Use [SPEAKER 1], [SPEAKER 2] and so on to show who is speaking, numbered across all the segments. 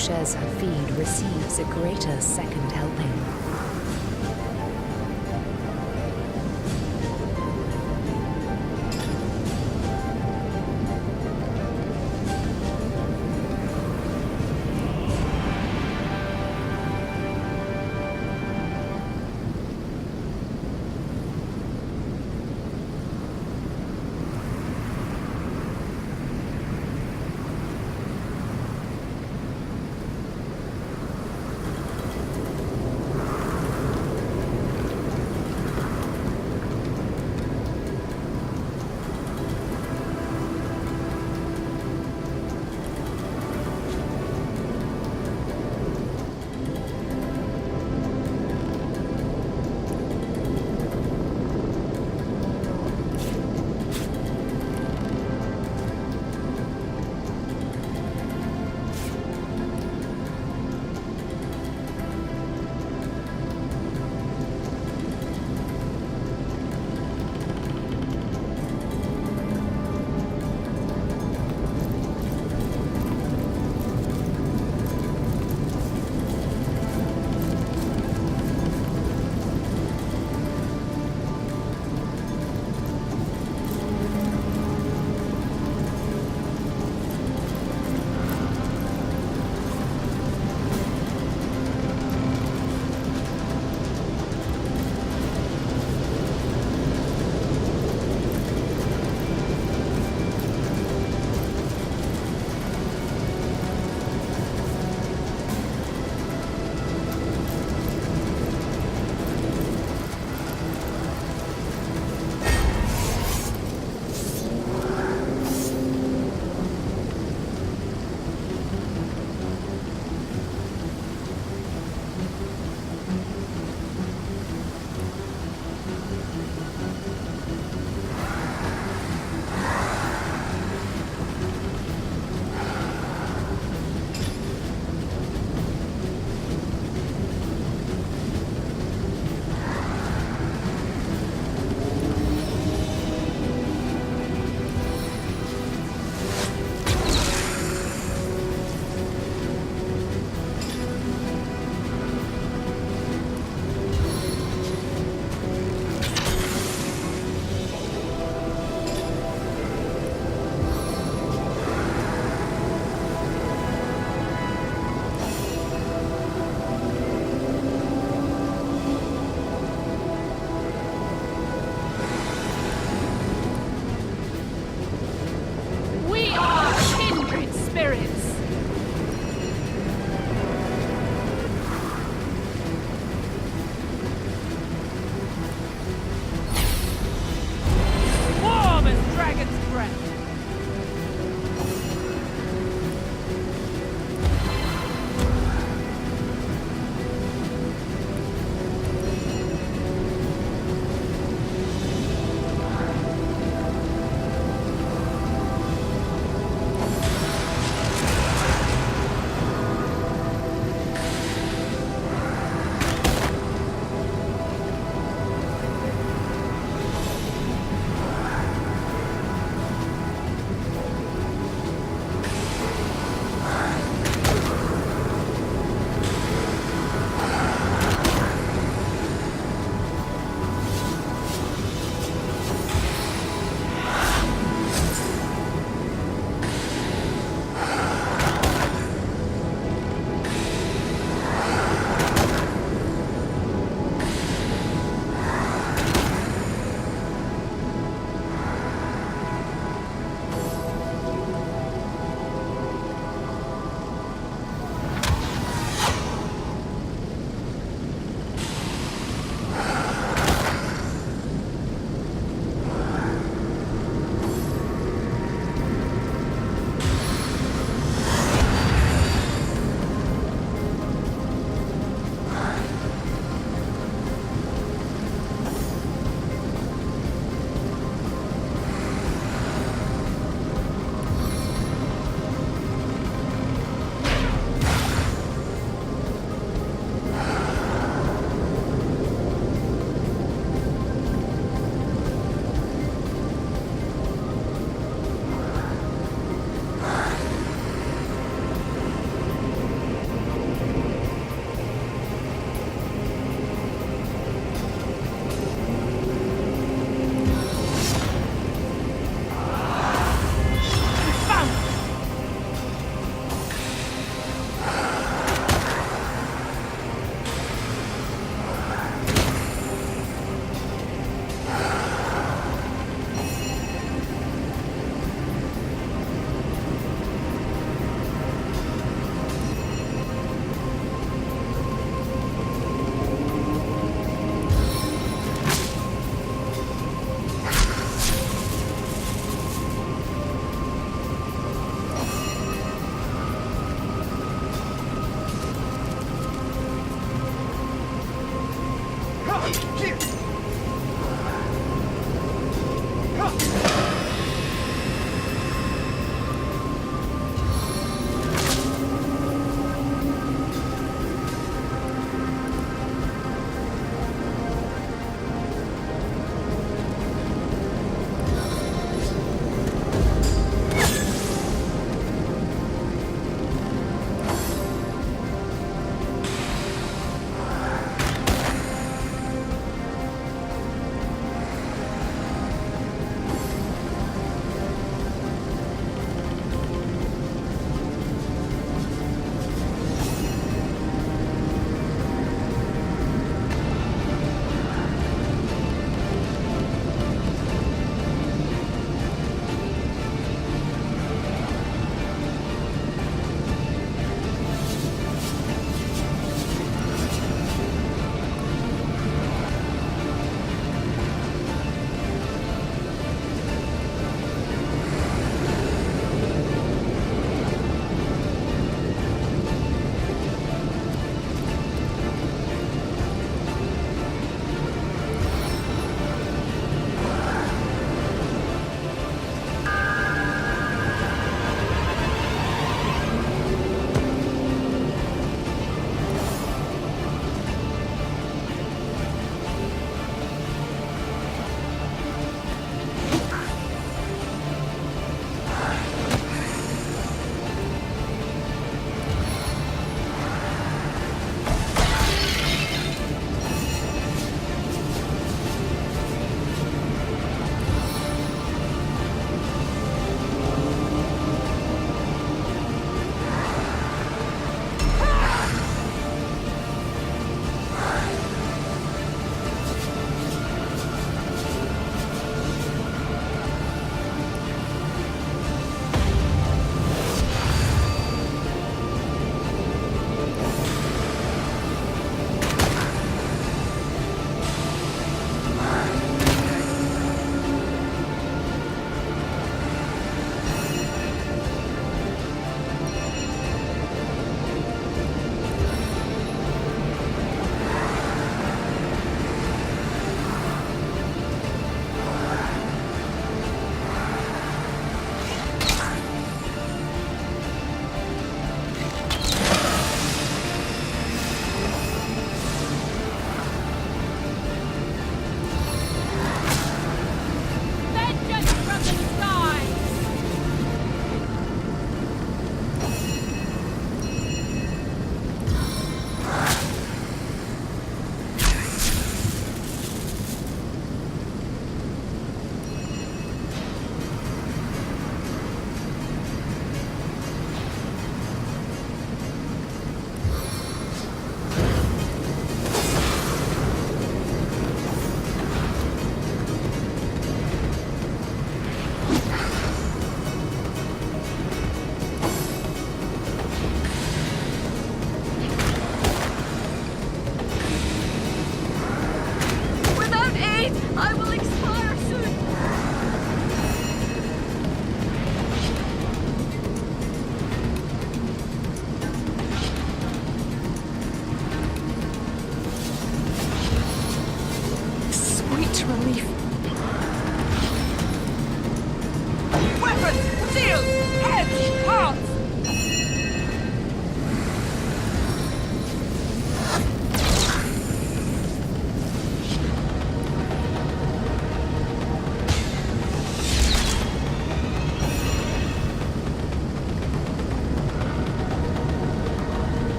[SPEAKER 1] shares her feed receives a greater second helping.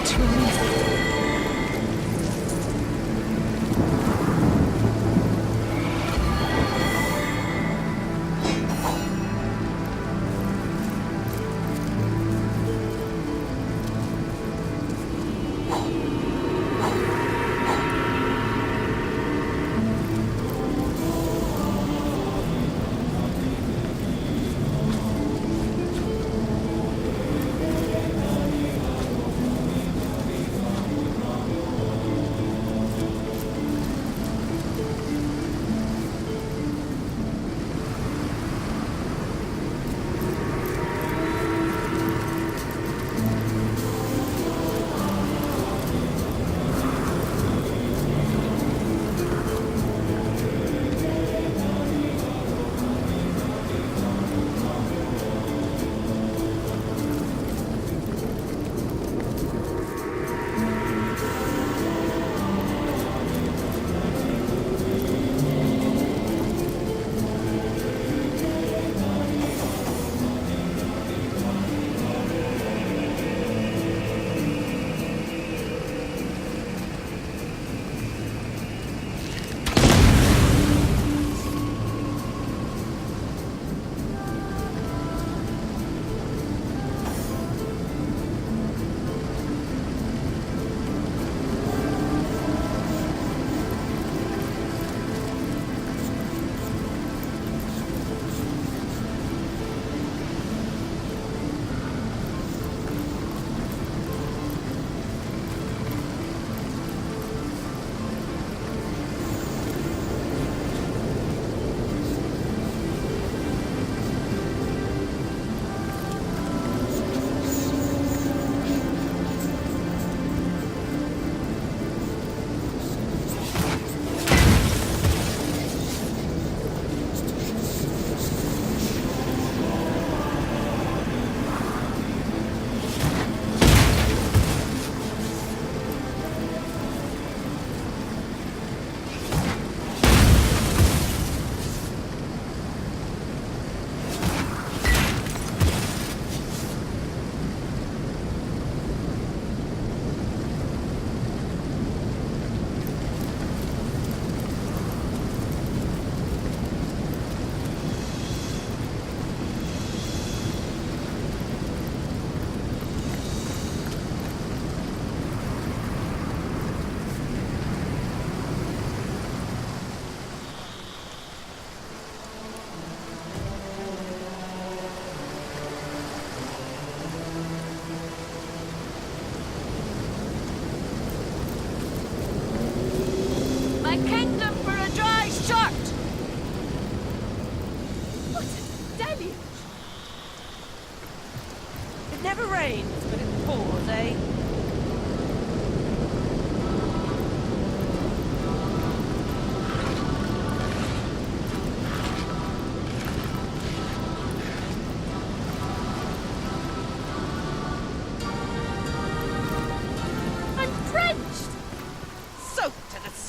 [SPEAKER 2] too easy.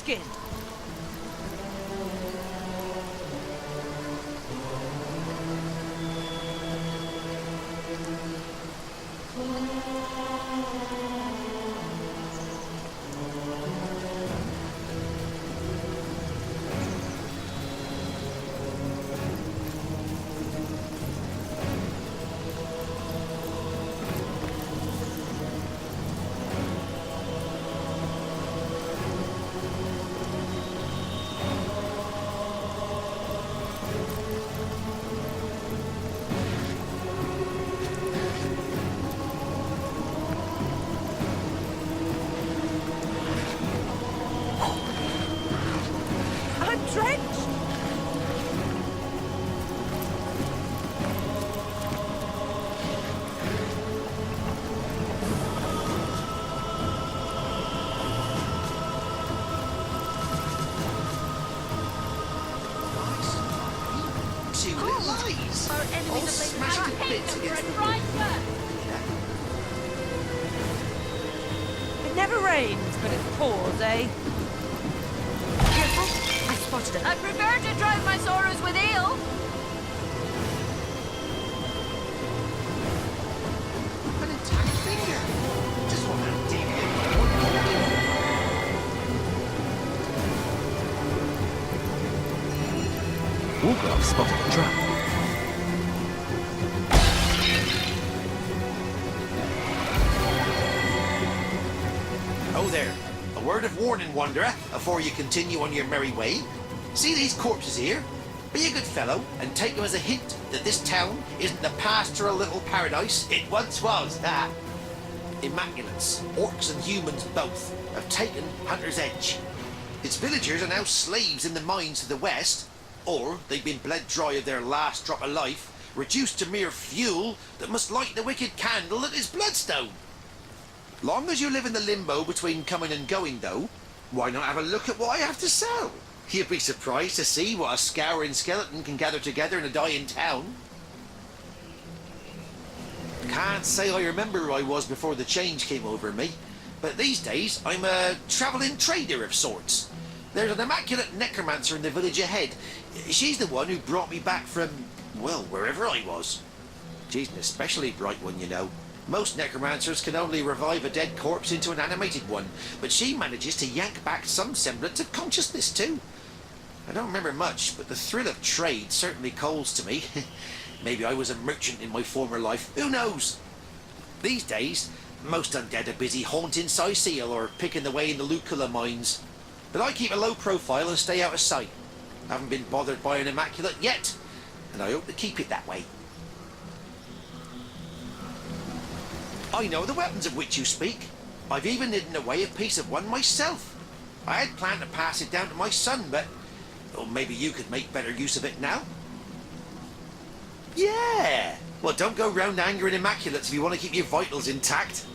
[SPEAKER 3] skin. It never rains, but it pours, eh?
[SPEAKER 2] Careful! I spotted it.
[SPEAKER 4] I prefer to drown my sorrows with ale.
[SPEAKER 5] An intact finger. Just what that demon I've spotted a trap.
[SPEAKER 6] Oh there. A word of warning, Wanderer, afore you continue on your merry way. See these corpses here? Be a good fellow and take them as a hint that this town isn't the pastoral little paradise it once was. That Immaculates, orcs and humans both, have taken Hunter's Edge. Its villagers are now slaves in the mines to the west, or they've been bled dry of their last drop of life, reduced to mere fuel that must light the wicked candle that is Bloodstone. Long as you live in the limbo between coming and going, though, why not have a look at what I have to sell? You'd be surprised to see what a scouring skeleton can gather together in a dying town. Can't say I remember who I was before the change came over me, but these days I'm a travelling trader of sorts. There's an immaculate necromancer in the village ahead. She's the one who brought me back from, well, wherever I was. She's an especially bright one, you know. Most necromancers can only revive a dead corpse into an animated one, but she manages to yank back some semblance of consciousness too. I don't remember much, but the thrill of trade certainly calls to me. Maybe I was a merchant in my former life, who knows? These days, most undead are busy haunting Syceal or picking the way in the Lucula mines. But I keep a low profile and stay out of sight. Haven't been bothered by an immaculate yet, and I hope to keep it that way. I know the weapons of which you speak. I've even hidden away a piece of one myself. I had planned to pass it down to my son, but maybe you could make better use of it now. Yeah! Well, don't go round angering Immaculates if you want to keep your vitals intact.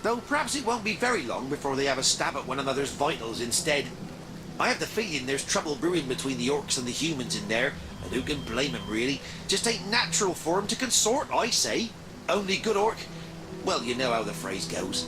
[SPEAKER 6] Though perhaps it won't be very long before they have a stab at one another's vitals instead. I have the feeling there's trouble brewing between the orcs and the humans in there, and who can blame 'em really? Just ain't natural for 'em to consort, I say. Only good orc. Well, you know how the phrase goes.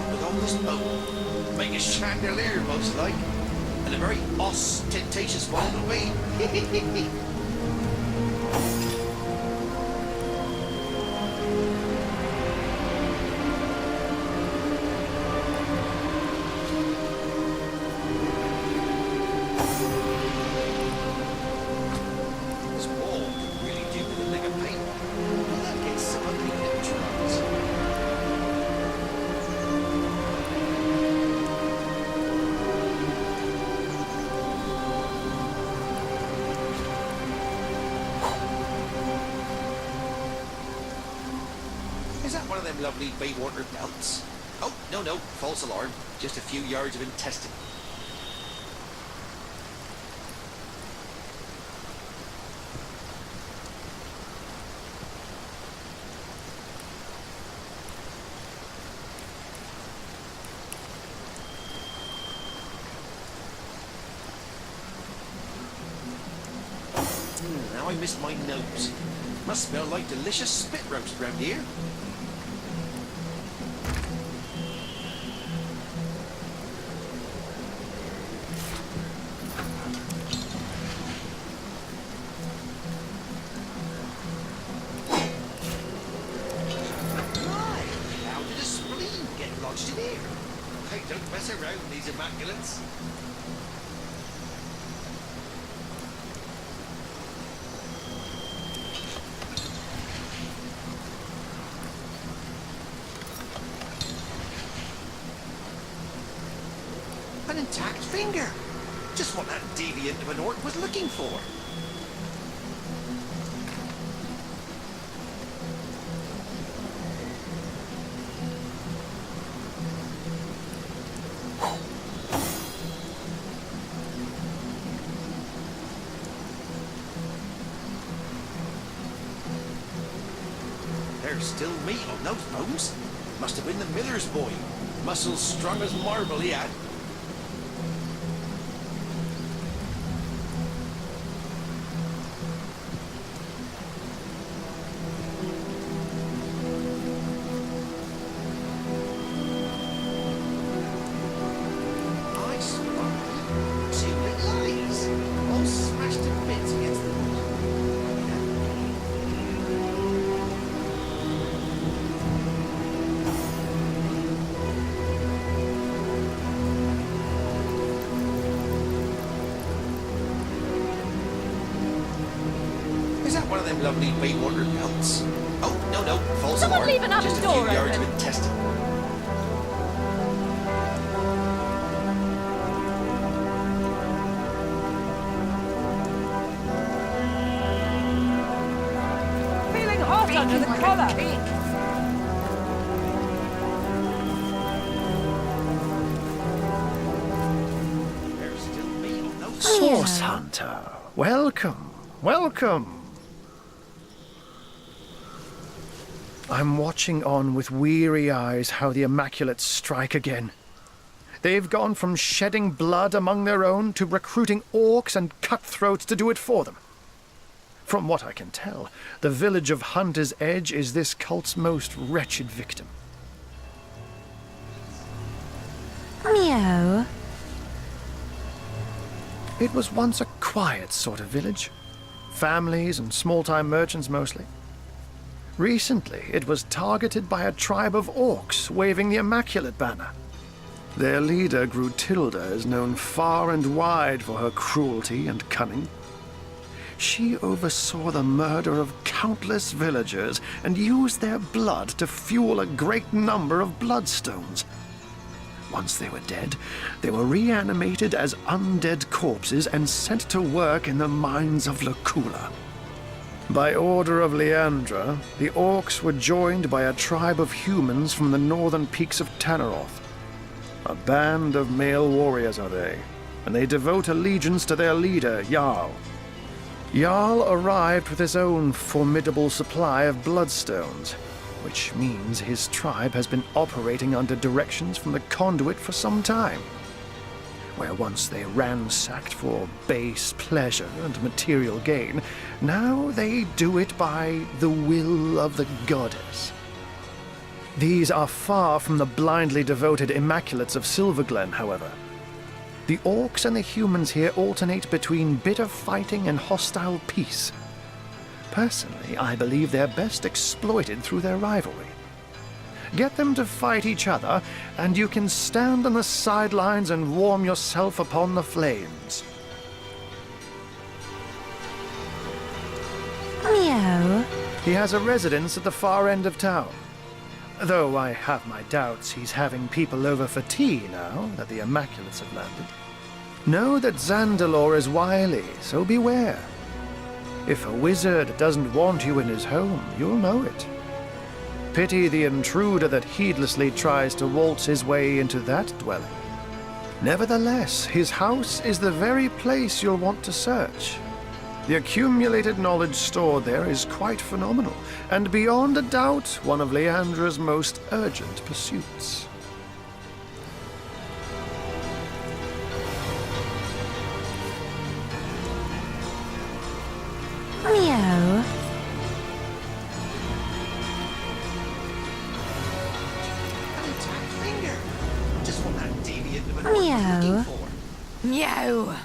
[SPEAKER 6] What with all this smoke? Make a chandelier, most like. And a very ostentatious one it'll be. This wall could really do with a lick of paint. Will that get some of the electrons? Is that one of them lovely Baywater belts? Oh, no, false alarm. Just a few yards of intestine. Now I missed my nose. Must smell like delicious spit roast round here. Why? How did a spleen get lodged in here? I don't mess around these immaculates. An intact finger. Just what that deviant of an orc was looking for. There's still meat on those bones. Must have been the miller's boy. Muscles strong as marble he had. I spotted two little eyes, all smashed to bits against the wall. Is that one of them lovely Baywater belts? Oh, no, false
[SPEAKER 4] Someone
[SPEAKER 6] alarm.
[SPEAKER 4] leave an oven
[SPEAKER 6] Just a
[SPEAKER 4] door
[SPEAKER 6] few yards
[SPEAKER 4] open.
[SPEAKER 6] of intestine.
[SPEAKER 3] Feeling hot under the collar.
[SPEAKER 6] There's still meat on those.
[SPEAKER 5] Source Hunter, welcome, welcome. I'm watching on with weary eyes how the Immaculates strike again. They've gone from shedding blood among their own to recruiting orcs and cutthroats to do it for them. From what I can tell, the village of Hunter's Edge is this cult's most wretched victim.
[SPEAKER 2] Meow.
[SPEAKER 5] It was once a quiet sort of village. Families and small-time merchants mostly. Recently, it was targeted by a tribe of orcs waving the Immaculate banner. Their leader, Grutilda, is known far and wide for her cruelty and cunning. She oversaw the murder of countless villagers and used their blood to fuel a great number of bloodstones. Once they were dead, they were reanimated as undead corpses and sent to work in the mines of Lacula. By order of Leandra, the orcs were joined by a tribe of humans from the northern peaks of Tanneroth. A band of male warriors are they, and they devote allegiance to their leader, Jarl. Jarl arrived with his own formidable supply of bloodstones, which means his tribe has been operating under directions from the conduit for some time. Where once they ransacked for base pleasure and material gain, now they do it by the will of the goddess. These are far from the blindly devoted Immaculates of Silverglen, however. The orcs and the humans here alternate between bitter fighting and hostile peace. Personally, I believe they're best exploited through their rivalry. Get them to fight each other, and you can stand on the sidelines and warm yourself upon the flames.
[SPEAKER 1] Meow.
[SPEAKER 5] He has a residence at the far end of town. Though I have my doubts he's having people over for tea now that the Immaculates have landed. Know that Zandalore is wily, so beware. If a wizard doesn't want you in his home, you'll know it. Pity the intruder that heedlessly tries to waltz his way into that dwelling. Nevertheless, his house is the very place you'll want to search. The accumulated knowledge stored there is quite phenomenal, and beyond a doubt, one of Leandra's most urgent pursuits.
[SPEAKER 1] Meow.
[SPEAKER 6] Untapped finger. Just what that deviant of an
[SPEAKER 1] Meow.
[SPEAKER 6] orc was looking for.
[SPEAKER 3] Meow.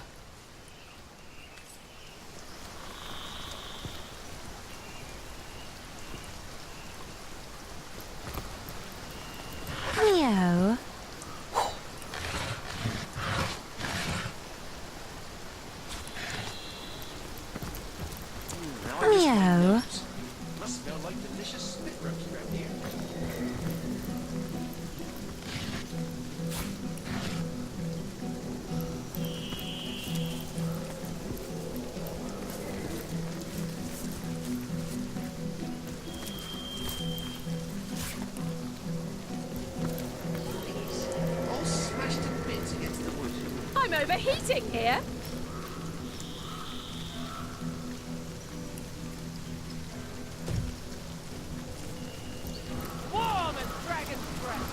[SPEAKER 1] Meow.
[SPEAKER 6] Now I just
[SPEAKER 1] Meow.
[SPEAKER 6] find those. Must smell like delicious spit roast around here. These all smashed to bits against the wood.
[SPEAKER 4] I'm overheating here.
[SPEAKER 3] Warm as dragon's breath.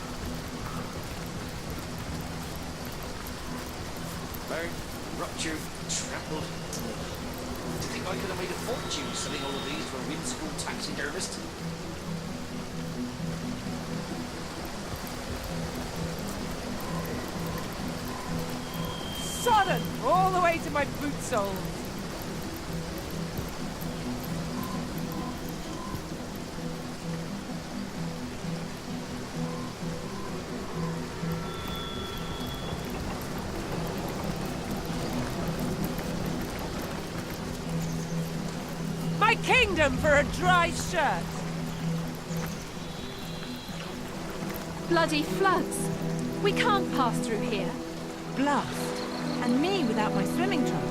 [SPEAKER 6] Burned, ruptured, trampled. Do you think I could have made a fortune selling all of these to a whimsical taxidermist?
[SPEAKER 3] Sodden all the way to my boot soles. My kingdom for a dry shirt.
[SPEAKER 4] Bloody floods. We can't pass through here.
[SPEAKER 2] Blast. And me without my swimming trunks.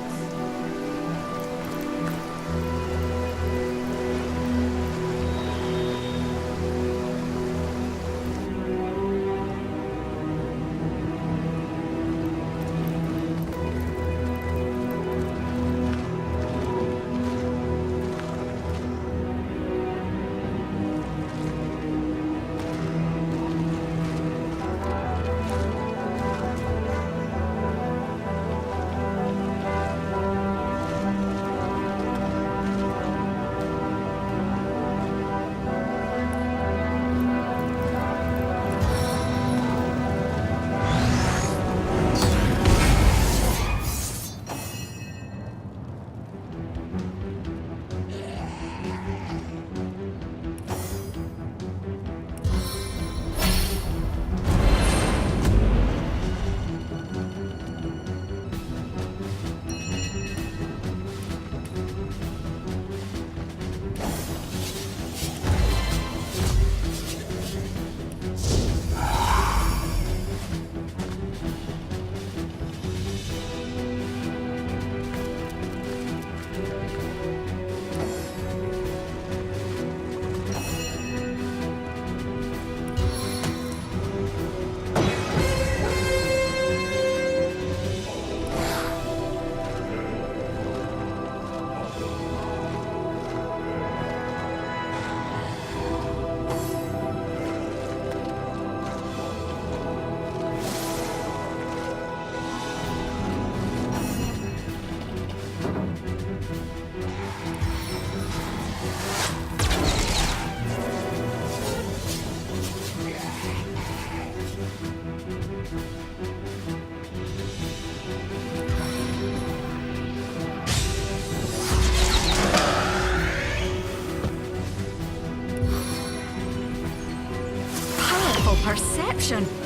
[SPEAKER 2] option.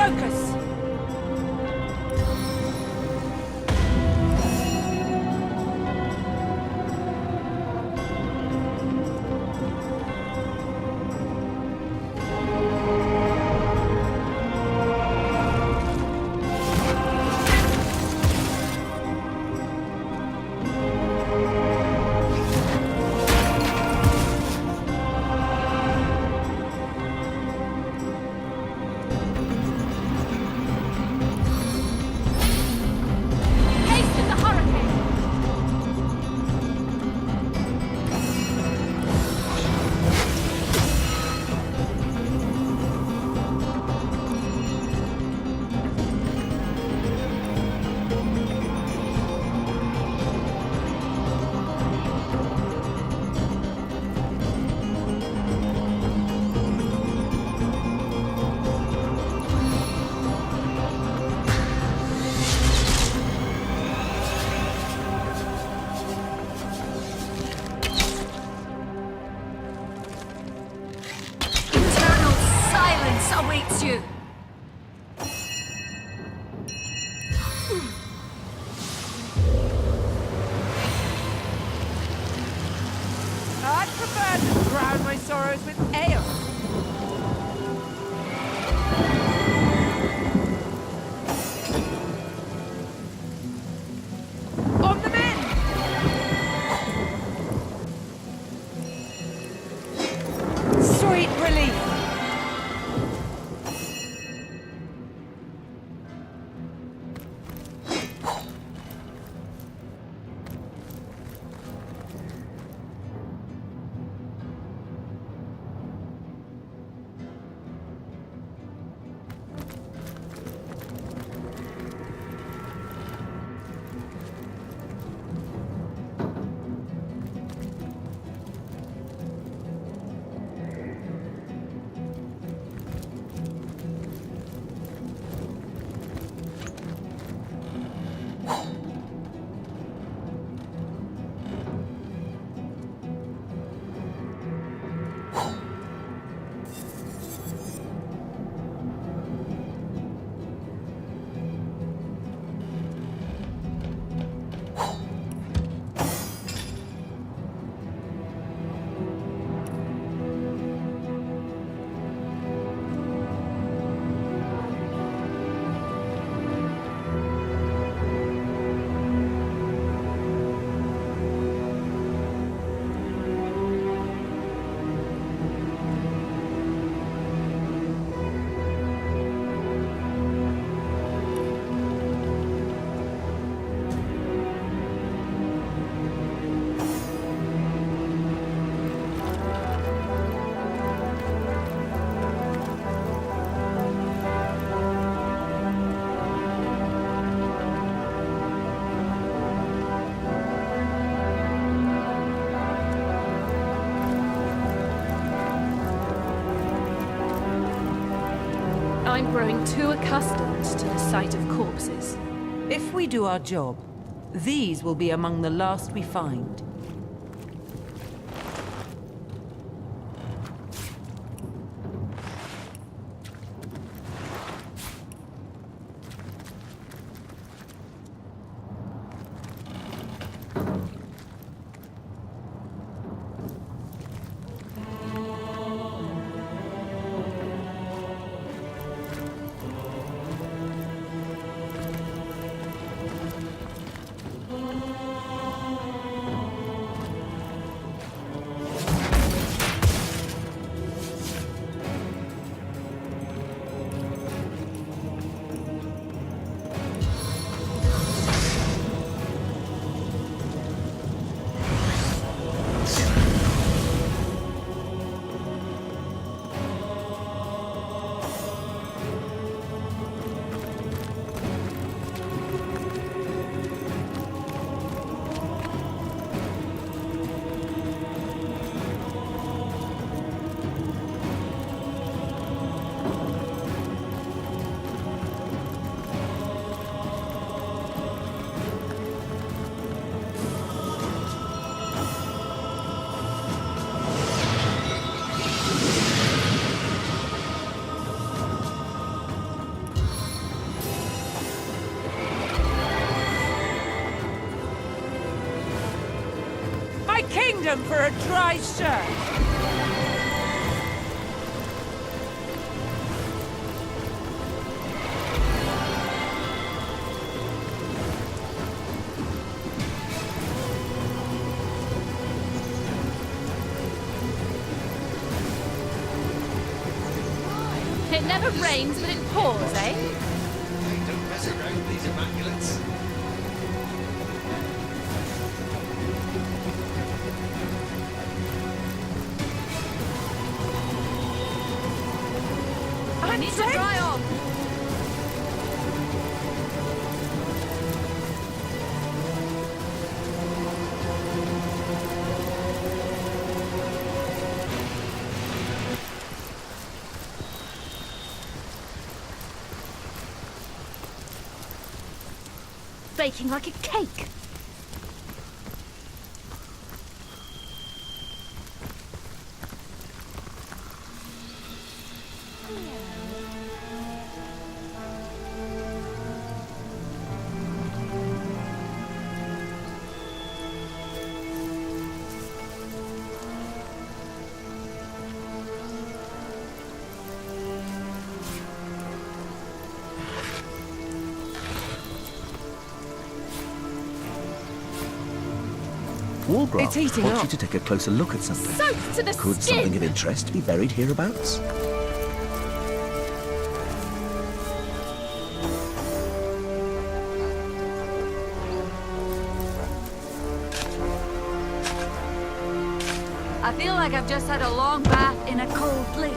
[SPEAKER 3] Focus!
[SPEAKER 4] Hasten the hurricane! Eternal silence awaits you!
[SPEAKER 3] I'd prefer to drown my sorrows with ale. On the men! Sweet relief!
[SPEAKER 4] I'm growing too accustomed to the sight of corpses.
[SPEAKER 3] If we do our job, these will be among the last we find. kingdom for a dry shirt.
[SPEAKER 4] It never rains, but it pours, eh?
[SPEAKER 6] Hey, don't mess around with these immaculates.
[SPEAKER 4] I need to dry off. Baking like a cake.
[SPEAKER 7] Wargraf
[SPEAKER 3] It's heating
[SPEAKER 7] wants
[SPEAKER 3] up.
[SPEAKER 7] you to take a closer look at something.
[SPEAKER 4] Soaked to the
[SPEAKER 7] Could
[SPEAKER 4] skin.
[SPEAKER 7] something of interest be buried hereabouts?
[SPEAKER 4] I feel like I've just had a long bath in a cold lake.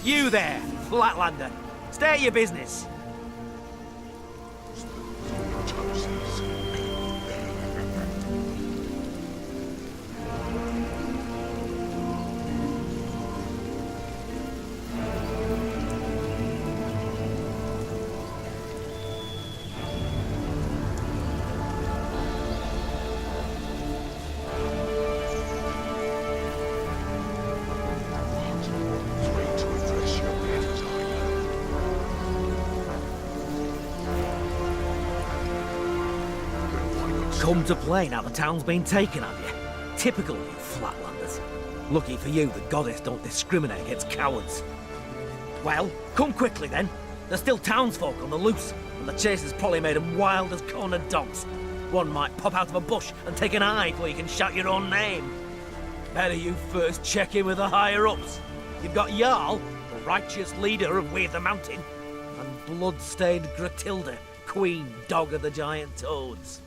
[SPEAKER 8] You there, Flatlander. Stay at your business. Come to play now the town's been taken, have you? Typical you Flatlanders. Lucky for you, the goddess don't discriminate against cowards. Well, come quickly then. There's still townsfolk on the loose, and the chase has probably made them wild as cornered dogs. One might pop out of a bush and take an eye before you can shout your own name. Better you first check in with the higher-ups. You've got Jarl, the righteous leader of Weird the Mountain, and blood-stained Gratilda, queen dog of the giant toads.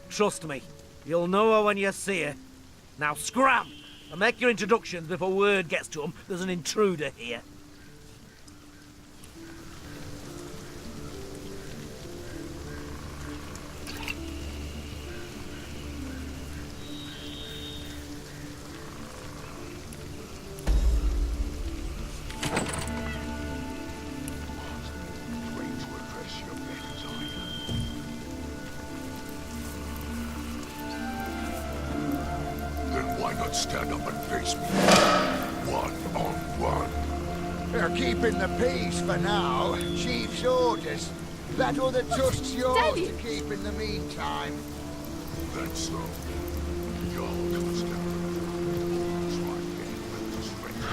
[SPEAKER 8] Trust me, you'll know her when you see her. Now scram, and make your introductions before word gets to them there's an intruder here.
[SPEAKER 9] Why not stand up and face me? One-on-one.
[SPEAKER 10] They're keeping the peace for now. Chief's orders. That other tusk's yours to keep in the meantime.
[SPEAKER 9] That's so. Y'all comes down. Try getting rid of strength.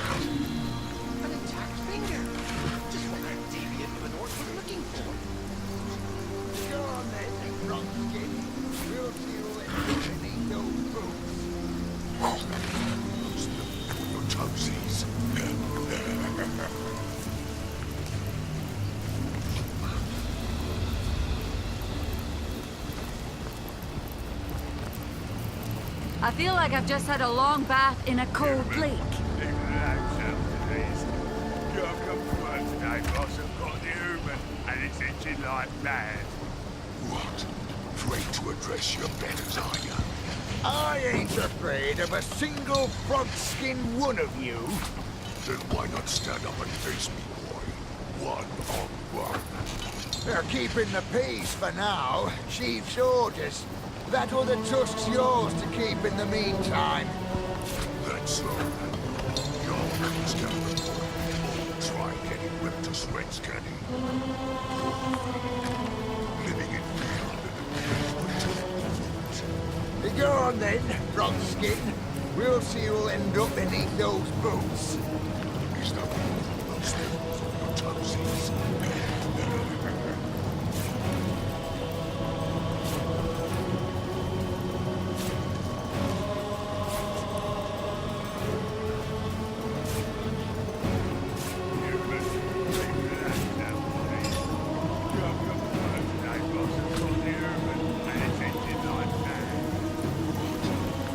[SPEAKER 6] An attacked finger. Just what that deviant of an orc was looking for.
[SPEAKER 10] Go on then, Rugskin. We'll see you beneath those boots.
[SPEAKER 9] Your toesies.
[SPEAKER 2] I feel like I've just had a long bath in a cold lake.
[SPEAKER 9] What? Afraid to address your betters, are you?
[SPEAKER 10] I ain't afraid of a single frog-skinned one of you.
[SPEAKER 9] Then why not stand up and face me, boy? One on one.
[SPEAKER 10] They're keeping the peace for now. Chief's orders. That other tusk's yours to keep in the meantime.
[SPEAKER 9] That's so. Y'all comes down the boy. All try getting ripped to shreds, can he? Living in fear under the
[SPEAKER 10] Go on then, Rugskin. We'll see who'll end up beneath those boots.
[SPEAKER 9] Is that one of those things on your toesies?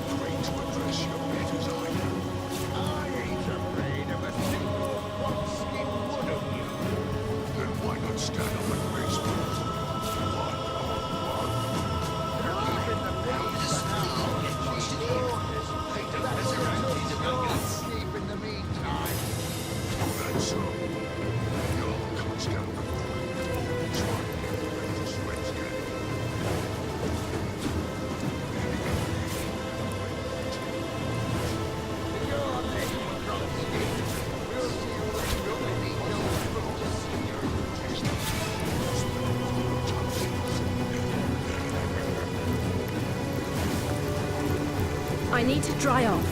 [SPEAKER 9] Afraid to address your betters, are you?
[SPEAKER 10] I ain't afraid of a single frog-skinned one of you.
[SPEAKER 9] Then why not stand up and face me? One on one.
[SPEAKER 10] They're keeping the peace for now. Chief's orders. That other tusk's yours to keep in the meantime.
[SPEAKER 9] That's so. Y'all comes down the boy. All try getting ripped to shreds, can he?
[SPEAKER 10] Go on then, Rugskin. We'll see who'll end up beneath those boots.
[SPEAKER 4] I need to dry off.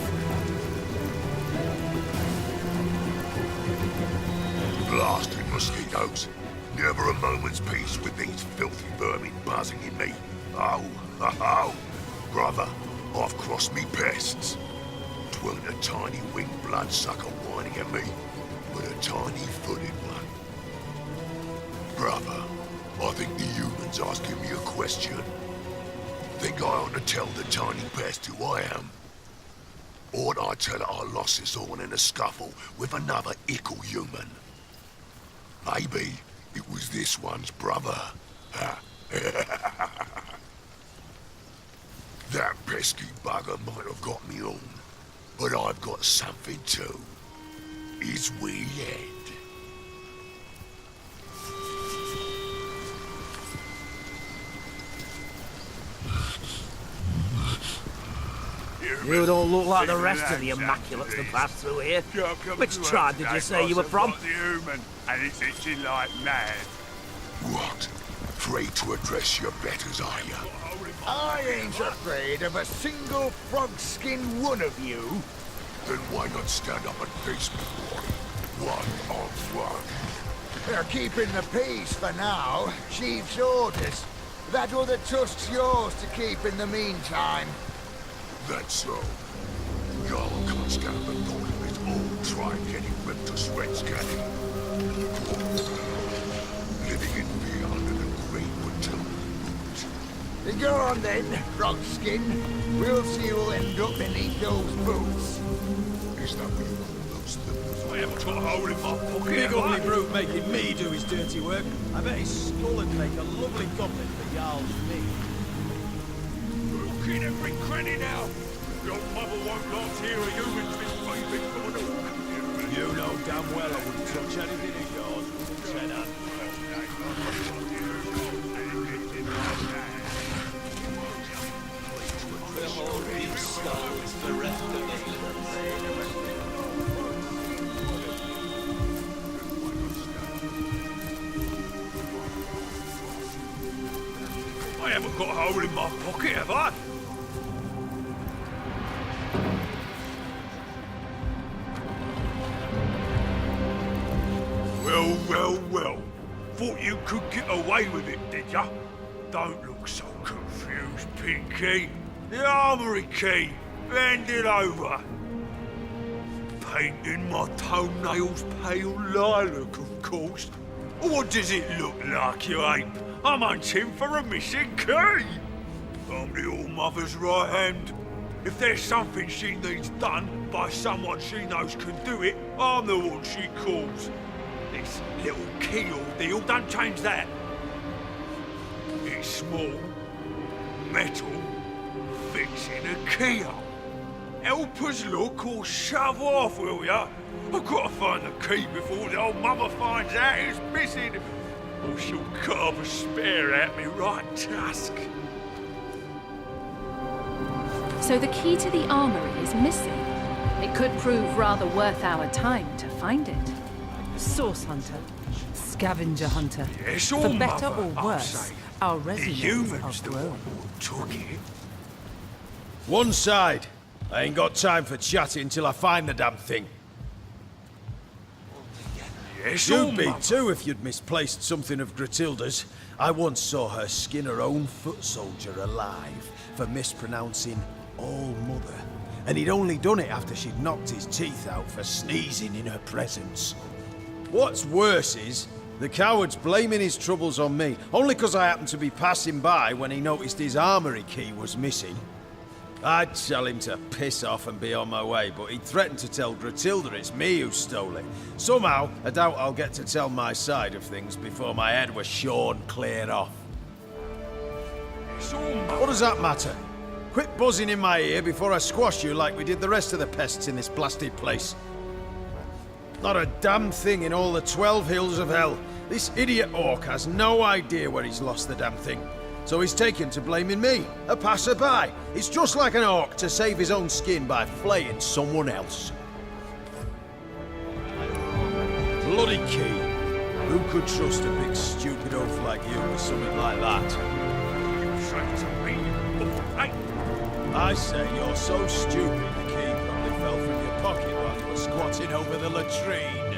[SPEAKER 9] Blasted mosquitoes. Never a moment's peace with these filthy vermin buzzing in me. Oh, brother, I've crossed me pests. 'Tweren't a tiny winged bloodsucker whining at me, but a tiny footed one. Brother, I think the humans asking me a question. Think I ought to tell the tiny pest who I am? Ought I tell her I lost this all in a scuffle with another ickle human? Maybe it was this one's brother. That pesky bugger might have got me on, but I've got something too. His wee head.
[SPEAKER 8] You don't look like the rest of the Immaculates that passed through here. Which tribe did you say you were from?
[SPEAKER 9] And it's itching like mad. What? Afraid to address your betters, are you?
[SPEAKER 10] I ain't afraid of a single frog-skinned one of you.
[SPEAKER 9] Then why not stand up and face me, boy? One on one.
[SPEAKER 10] They're keeping the peace for now. Chief's orders. That other tusk's yours to keep in the meantime.
[SPEAKER 9] That's so. Y'all can't stand the thought of it all try getting ripped to shreds, can he? Living in fear under the great winter boot.
[SPEAKER 10] Go on then, Rugskin. We'll see who'll end up beneath those boots.
[SPEAKER 9] Is that what you call those things?
[SPEAKER 11] I haven't got a hole in my pocket. Big ugly brute making me do his dirty work. I bet his skull would make a lovely goblet for Jarl's meat. Look in every cranny now. Your mother won't not hear a human's been bathing from an orc. You know damn well I wouldn't touch anything of yours. Said that. We'll all be skulls the rest of the I haven't got a hole in my pocket, have I? could get away with it, did ya? Don't look so confused, Pinky. The armory key. Bend it over. Painting my toenails pale lilac, of course. What does it look like, you ape? I'm hunting for a missing key. I'm the All-Mother's right hand. If there's something she needs done by someone she knows can do it, I'm the one she calls. This little key ordeal, don't change that. It's small, metal, fits in a keyhole. Help us look or shove off, will ya? I've got to find the key before the old mother finds out it's missing. Or she'll carve a spear at me right tusk.
[SPEAKER 4] So the key to the armory is missing. It could prove rather worth our time to find it.
[SPEAKER 3] Source hunter, scavenger hunter.
[SPEAKER 11] Yes,
[SPEAKER 3] For
[SPEAKER 11] All
[SPEAKER 3] better
[SPEAKER 11] Mother,
[SPEAKER 3] or
[SPEAKER 11] I'll
[SPEAKER 3] worse,
[SPEAKER 11] say.
[SPEAKER 3] our
[SPEAKER 11] The
[SPEAKER 3] resumes
[SPEAKER 11] humans
[SPEAKER 3] are
[SPEAKER 11] the
[SPEAKER 3] grown.
[SPEAKER 11] one who took it.
[SPEAKER 12] One side. I ain't got time for chatting till I find the damn thing.
[SPEAKER 11] Yes, All
[SPEAKER 12] You'd be
[SPEAKER 11] Mother.
[SPEAKER 12] too if you'd misplaced something of Gratilda's. I once saw her skin her own foot soldier alive for mispronouncing All Mother. And he'd only done it after she'd knocked his teeth out for sneezing in her presence. What's worse is, the coward's blaming his troubles on me, only 'cause I happened to be passing by when he noticed his armory key was missing. I'd tell him to piss off and be on my way, but he threatened to tell Gratilda it's me who stole it. Somehow, I doubt I'll get to tell my side of things before my head was shorn clear off.
[SPEAKER 11] Yes, All Mother.
[SPEAKER 12] What does that matter? Quit buzzing in my ear before I squash you like we did the rest of the pests in this blasted place. Not a damn thing in all the 12 hills of hell. This idiot orc has no idea where he's lost the damn thing. So he's taken to blaming me, a passerby. It's just like an orc to save his own skin by flaying someone else. Bloody key. Who could trust a big stupid oaf like you with something like that?
[SPEAKER 11] You say to me, hey,
[SPEAKER 12] I say you're so stupid the key probably fell from your pocket while you were squatting over the latrine.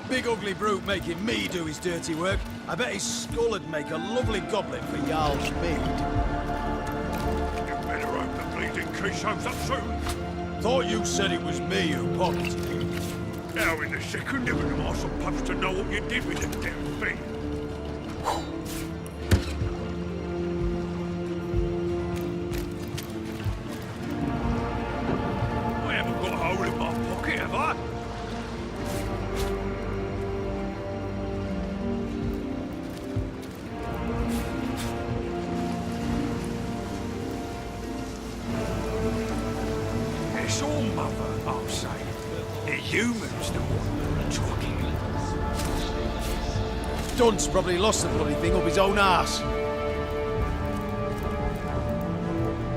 [SPEAKER 12] Big ugly brute making me do his dirty work. I bet his skull would make a lovely goblet for Jarl's mead.
[SPEAKER 11] you better hope the bleeding key shows up soon.
[SPEAKER 12] Thought you said it was me who pocketed it.
[SPEAKER 11] Now in the second, never am I supposed to know what you did with the damn thing. I haven't got a hole in my pocket, have I? It's All Mother, I'll say. The humans the one talking.
[SPEAKER 12] Dunce probably lost the bloody thing up his own arse.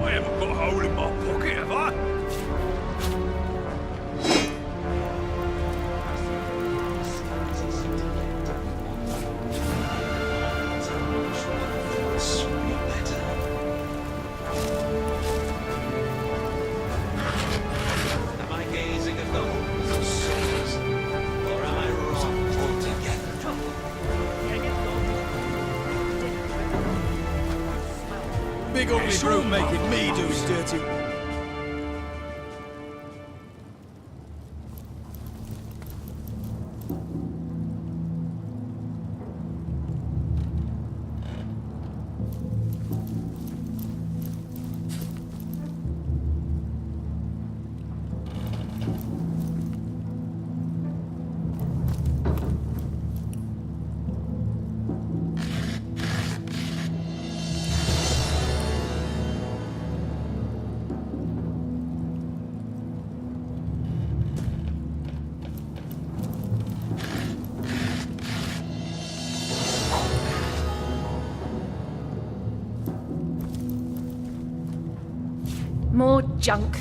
[SPEAKER 11] I haven't got a hole in my pocket, have I?
[SPEAKER 13] Am I gazing at the horns of souls, or am I wrong altogether?
[SPEAKER 12] Big ugly
[SPEAKER 11] It's
[SPEAKER 12] brute
[SPEAKER 11] all
[SPEAKER 12] making me
[SPEAKER 11] my
[SPEAKER 12] do his
[SPEAKER 11] fault.
[SPEAKER 12] dirty...
[SPEAKER 4] junk.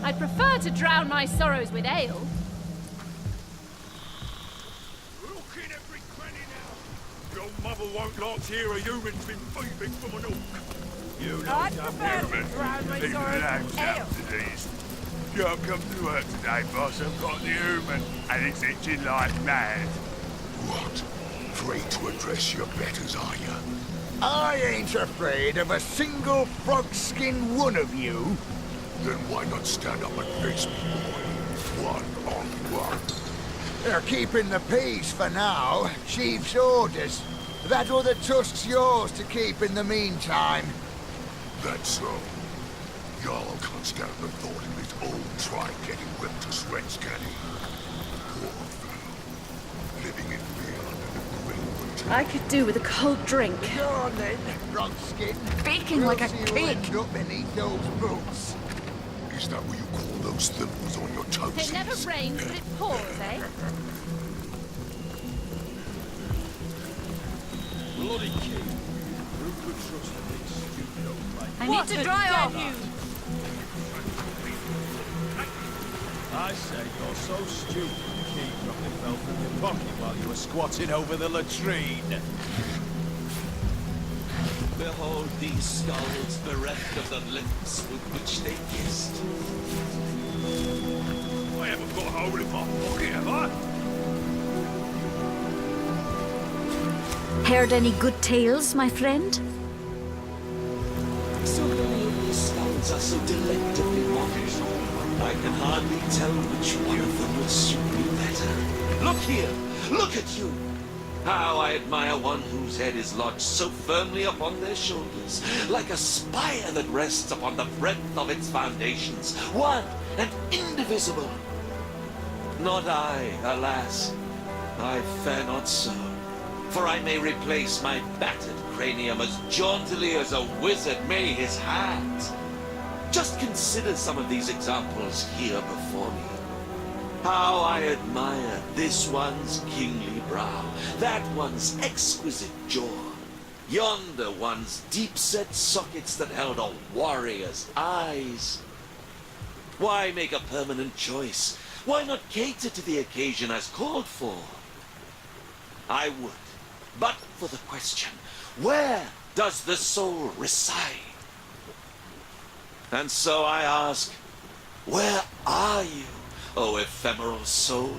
[SPEAKER 4] I'd prefer to drown my sorrows with ale.
[SPEAKER 11] Looking every cranny now. Your mother won't like to hear a human's been thieving from an orc. You know
[SPEAKER 3] I'd prefer to drown my sorrows with ale.
[SPEAKER 11] Can't come to work today, boss. I've got the human, and it's itching like mad.
[SPEAKER 9] What? Afraid to address your betters, are you?
[SPEAKER 10] I ain't afraid of a single frog-skinned one of you.
[SPEAKER 9] Then why not stand up and face me, boy? One-on-one.
[SPEAKER 10] They're keeping the peace for now. Chief's orders. That other tusk's yours to keep in the meantime.
[SPEAKER 9] That's so. Jarl can't stand the thought of his own tribe getting whipped to shreds, can he? Poor fellow. Living in fear under the great
[SPEAKER 4] I could do with a cold drink.
[SPEAKER 10] Go on then, frog-skin.
[SPEAKER 2] Baking like a
[SPEAKER 10] We'll see
[SPEAKER 2] pig.
[SPEAKER 10] who ends up beneath those boots.
[SPEAKER 9] Is that what you call those thimbles on your toes?
[SPEAKER 4] It never rains, but it pours, eh?
[SPEAKER 12] Bloody king. Who could trust a big stupid old like
[SPEAKER 2] I need to dry off.
[SPEAKER 12] I say you're so stupid the key probably fell from your pocket while you were squatting over the latrine.
[SPEAKER 13] Behold these skulls bereft of the lips with which they kissed.
[SPEAKER 11] I haven't got a hole in my pocket, have I?
[SPEAKER 2] Heard any good tales, my friend?
[SPEAKER 13] So many of these skulls are so delectably modest. I can hardly tell which one of them would suit me better. Look here! Look at you! How I admire one whose head is lodged so firmly upon their shoulders, like a spire that rests upon the breadth of its foundations, one and indivisible. Not I, alas. I fare not so, for I may replace my battered cranium as jauntily as a wizard may his hat. Just consider some of these examples here before me. How I admire this one's kingly brow, that one's exquisite jaw, yonder one's deep-set sockets that held a warrior's eyes. Why make a permanent choice? Why not cater to the occasion as called for? I would, but for the question, where does the soul reside? And so I ask, where are you, O ephemeral soul?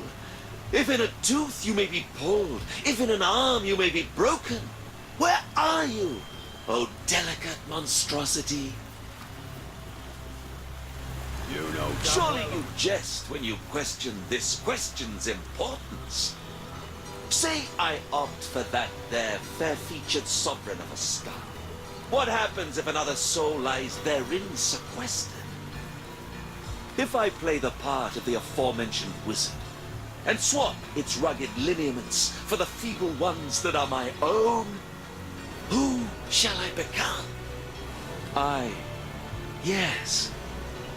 [SPEAKER 13] If in a tooth you may be pulled, if in an arm you may be broken, where are you, O delicate monstrosity?
[SPEAKER 12] You know,
[SPEAKER 13] Surely you jest when you question this question's importance. Say I opt for that there fair-featured sovereign of a skull. What happens if another soul lies therein sequestered? If I play the part of the aforementioned wizard, and swap its rugged lineaments for the feeble ones that are my own, who shall I become? Yes.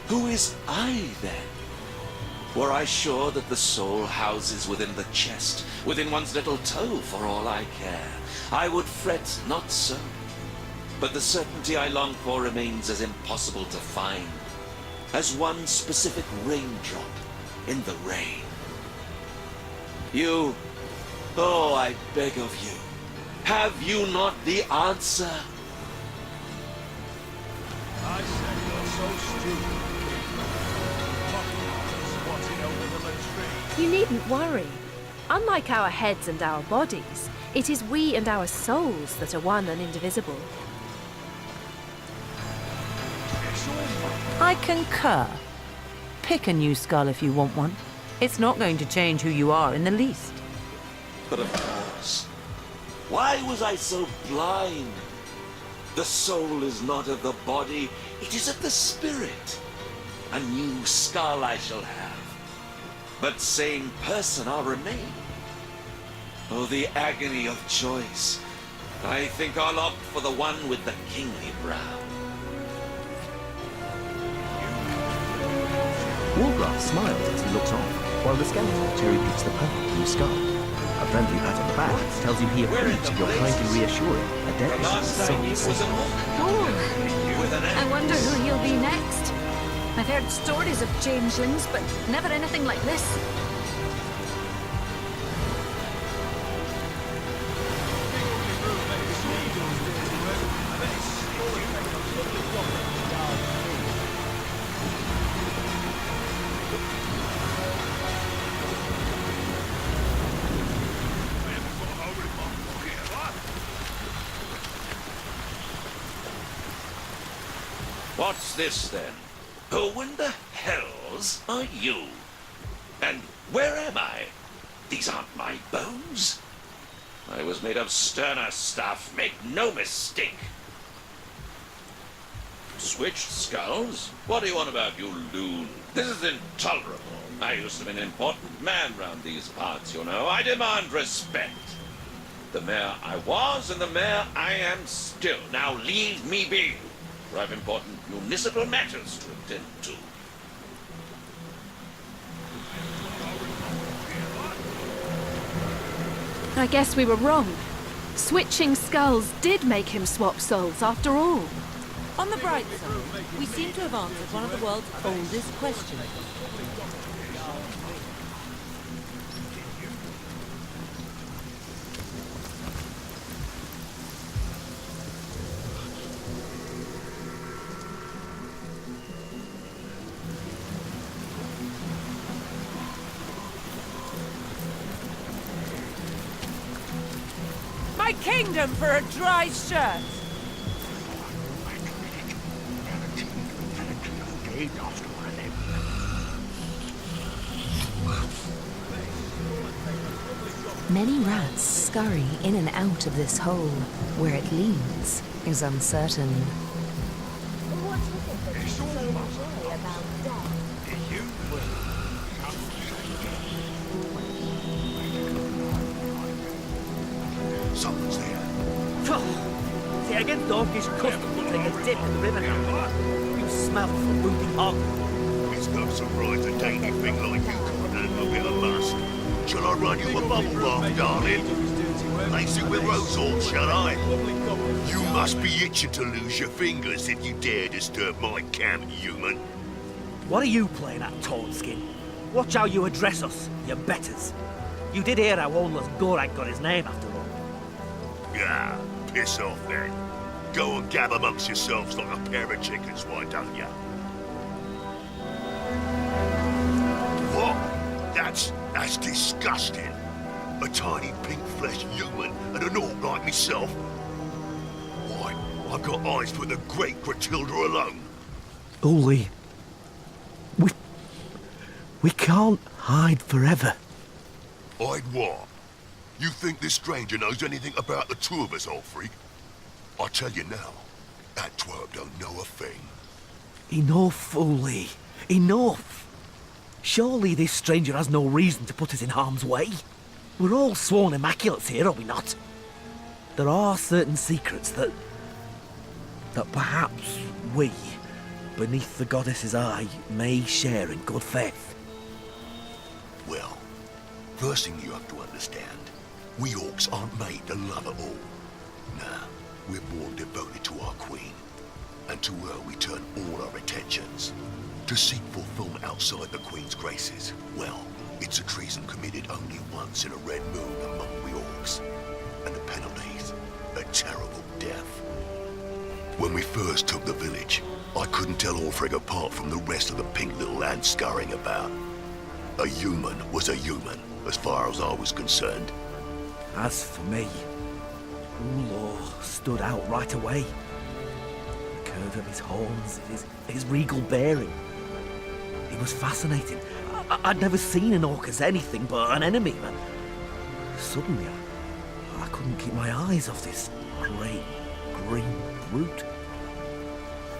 [SPEAKER 13] Who is I, then? Were I sure that the soul houses within the chest, within one's little toe, for all I care, I would fret not so. But the certainty I long for remains as impossible to find as one specific raindrop in the rain. You, oh, I beg of you, have you not the answer?
[SPEAKER 11] I said you're so stupid. Squatting over the latrine.
[SPEAKER 4] You needn't worry. Unlike our heads and our bodies, it is we and our souls that are one and indivisible.
[SPEAKER 3] I concur. Pick a new skull if you want one. It's not going to change who you are in the least.
[SPEAKER 13] But of course, why was I so blind? The soul is not of the body, it is of the spirit. A new skull I shall have, but same person I'll remain. Oh, the agony of choice. I think I'll opt for the one with the kingly brow.
[SPEAKER 7] Wargraf smiles as he looks on, while the skeleton cherry picks the perfect new skull. A friendly pat on the back tells you he approves of your kindly reassuring a dead person's soul.
[SPEAKER 2] I wonder who he'll be next. I've heard stories of changelings, but never anything like this.
[SPEAKER 13] What's this, then? Who in the hells are you? And where am I? These aren't my bones. I was made of sterner stuff, make no mistake. Switched skulls? What do you want about, you loon? This is intolerable. I used to be an important man round these parts, you know. I demand respect. The mayor I was and the mayor I am still. Now leave me be. For I've important municipal matters to attend to.
[SPEAKER 4] I guess we were wrong. Switching skulls did make him swap souls after all.
[SPEAKER 3] On the bright side, we seem to have answered one of the world's oldest questions. My kingdom for a dry shirt!
[SPEAKER 1] Many rats scurry in and out of this hole. Where it leads is uncertain.
[SPEAKER 9] Someone's there.
[SPEAKER 8] See, against doggish custom to take a dip in the river now. You smell of a wounding hog.
[SPEAKER 9] It's no surprise a dainty thing like you can't handle a bit of lust. Shall I run you a bubble bath, darling? Lace it with rose oil, shall I? You must be itching to lose your fingers if you dare disturb my camp, human.
[SPEAKER 8] What are you playing at, Tawnskin? Watch how you address us, you betters. You did hear how Oldless Gorak got his name after all.
[SPEAKER 9] Yeah, piss off then. Go and gab amongst yourselves like a pair of chickens, why don't ya? What? That's disgusting. A tiny pink-fleshed human and an orc like myself? Why, I've got eyes for the great Gratilda alone.
[SPEAKER 8] Uli, we can't hide forever.
[SPEAKER 9] Hide what? You think this stranger knows anything about the two of us, old freak? I tell you now, that twerp don't know a thing.
[SPEAKER 8] Enough, Uli. Enough! Surely this stranger has no reason to put us in harm's way. We're all sworn immaculates here, are we not? There are certain secrets that perhaps we, beneath the goddess's eye, may share in good faith.
[SPEAKER 9] Well, first thing you have to understand, we orcs aren't made to love it all. Nah, we're born devoted to our queen. And to her we turn all our attentions. To seek fulfillment outside the queen's graces, well, it's a treason committed only once in a red moon among we orcs. And the penalty's a terrible death. When we first took the village, I couldn't tell Ulfric apart from the rest of the pink little land scurrying about. A human was a human, as far as I was concerned.
[SPEAKER 8] As for me, Ulor stood out right away. The curve of his horns, his regal bearing. He was fascinating. I'd never seen an orc as anything but an enemy, man. Suddenly, I couldn't keep my eyes off this great green brute.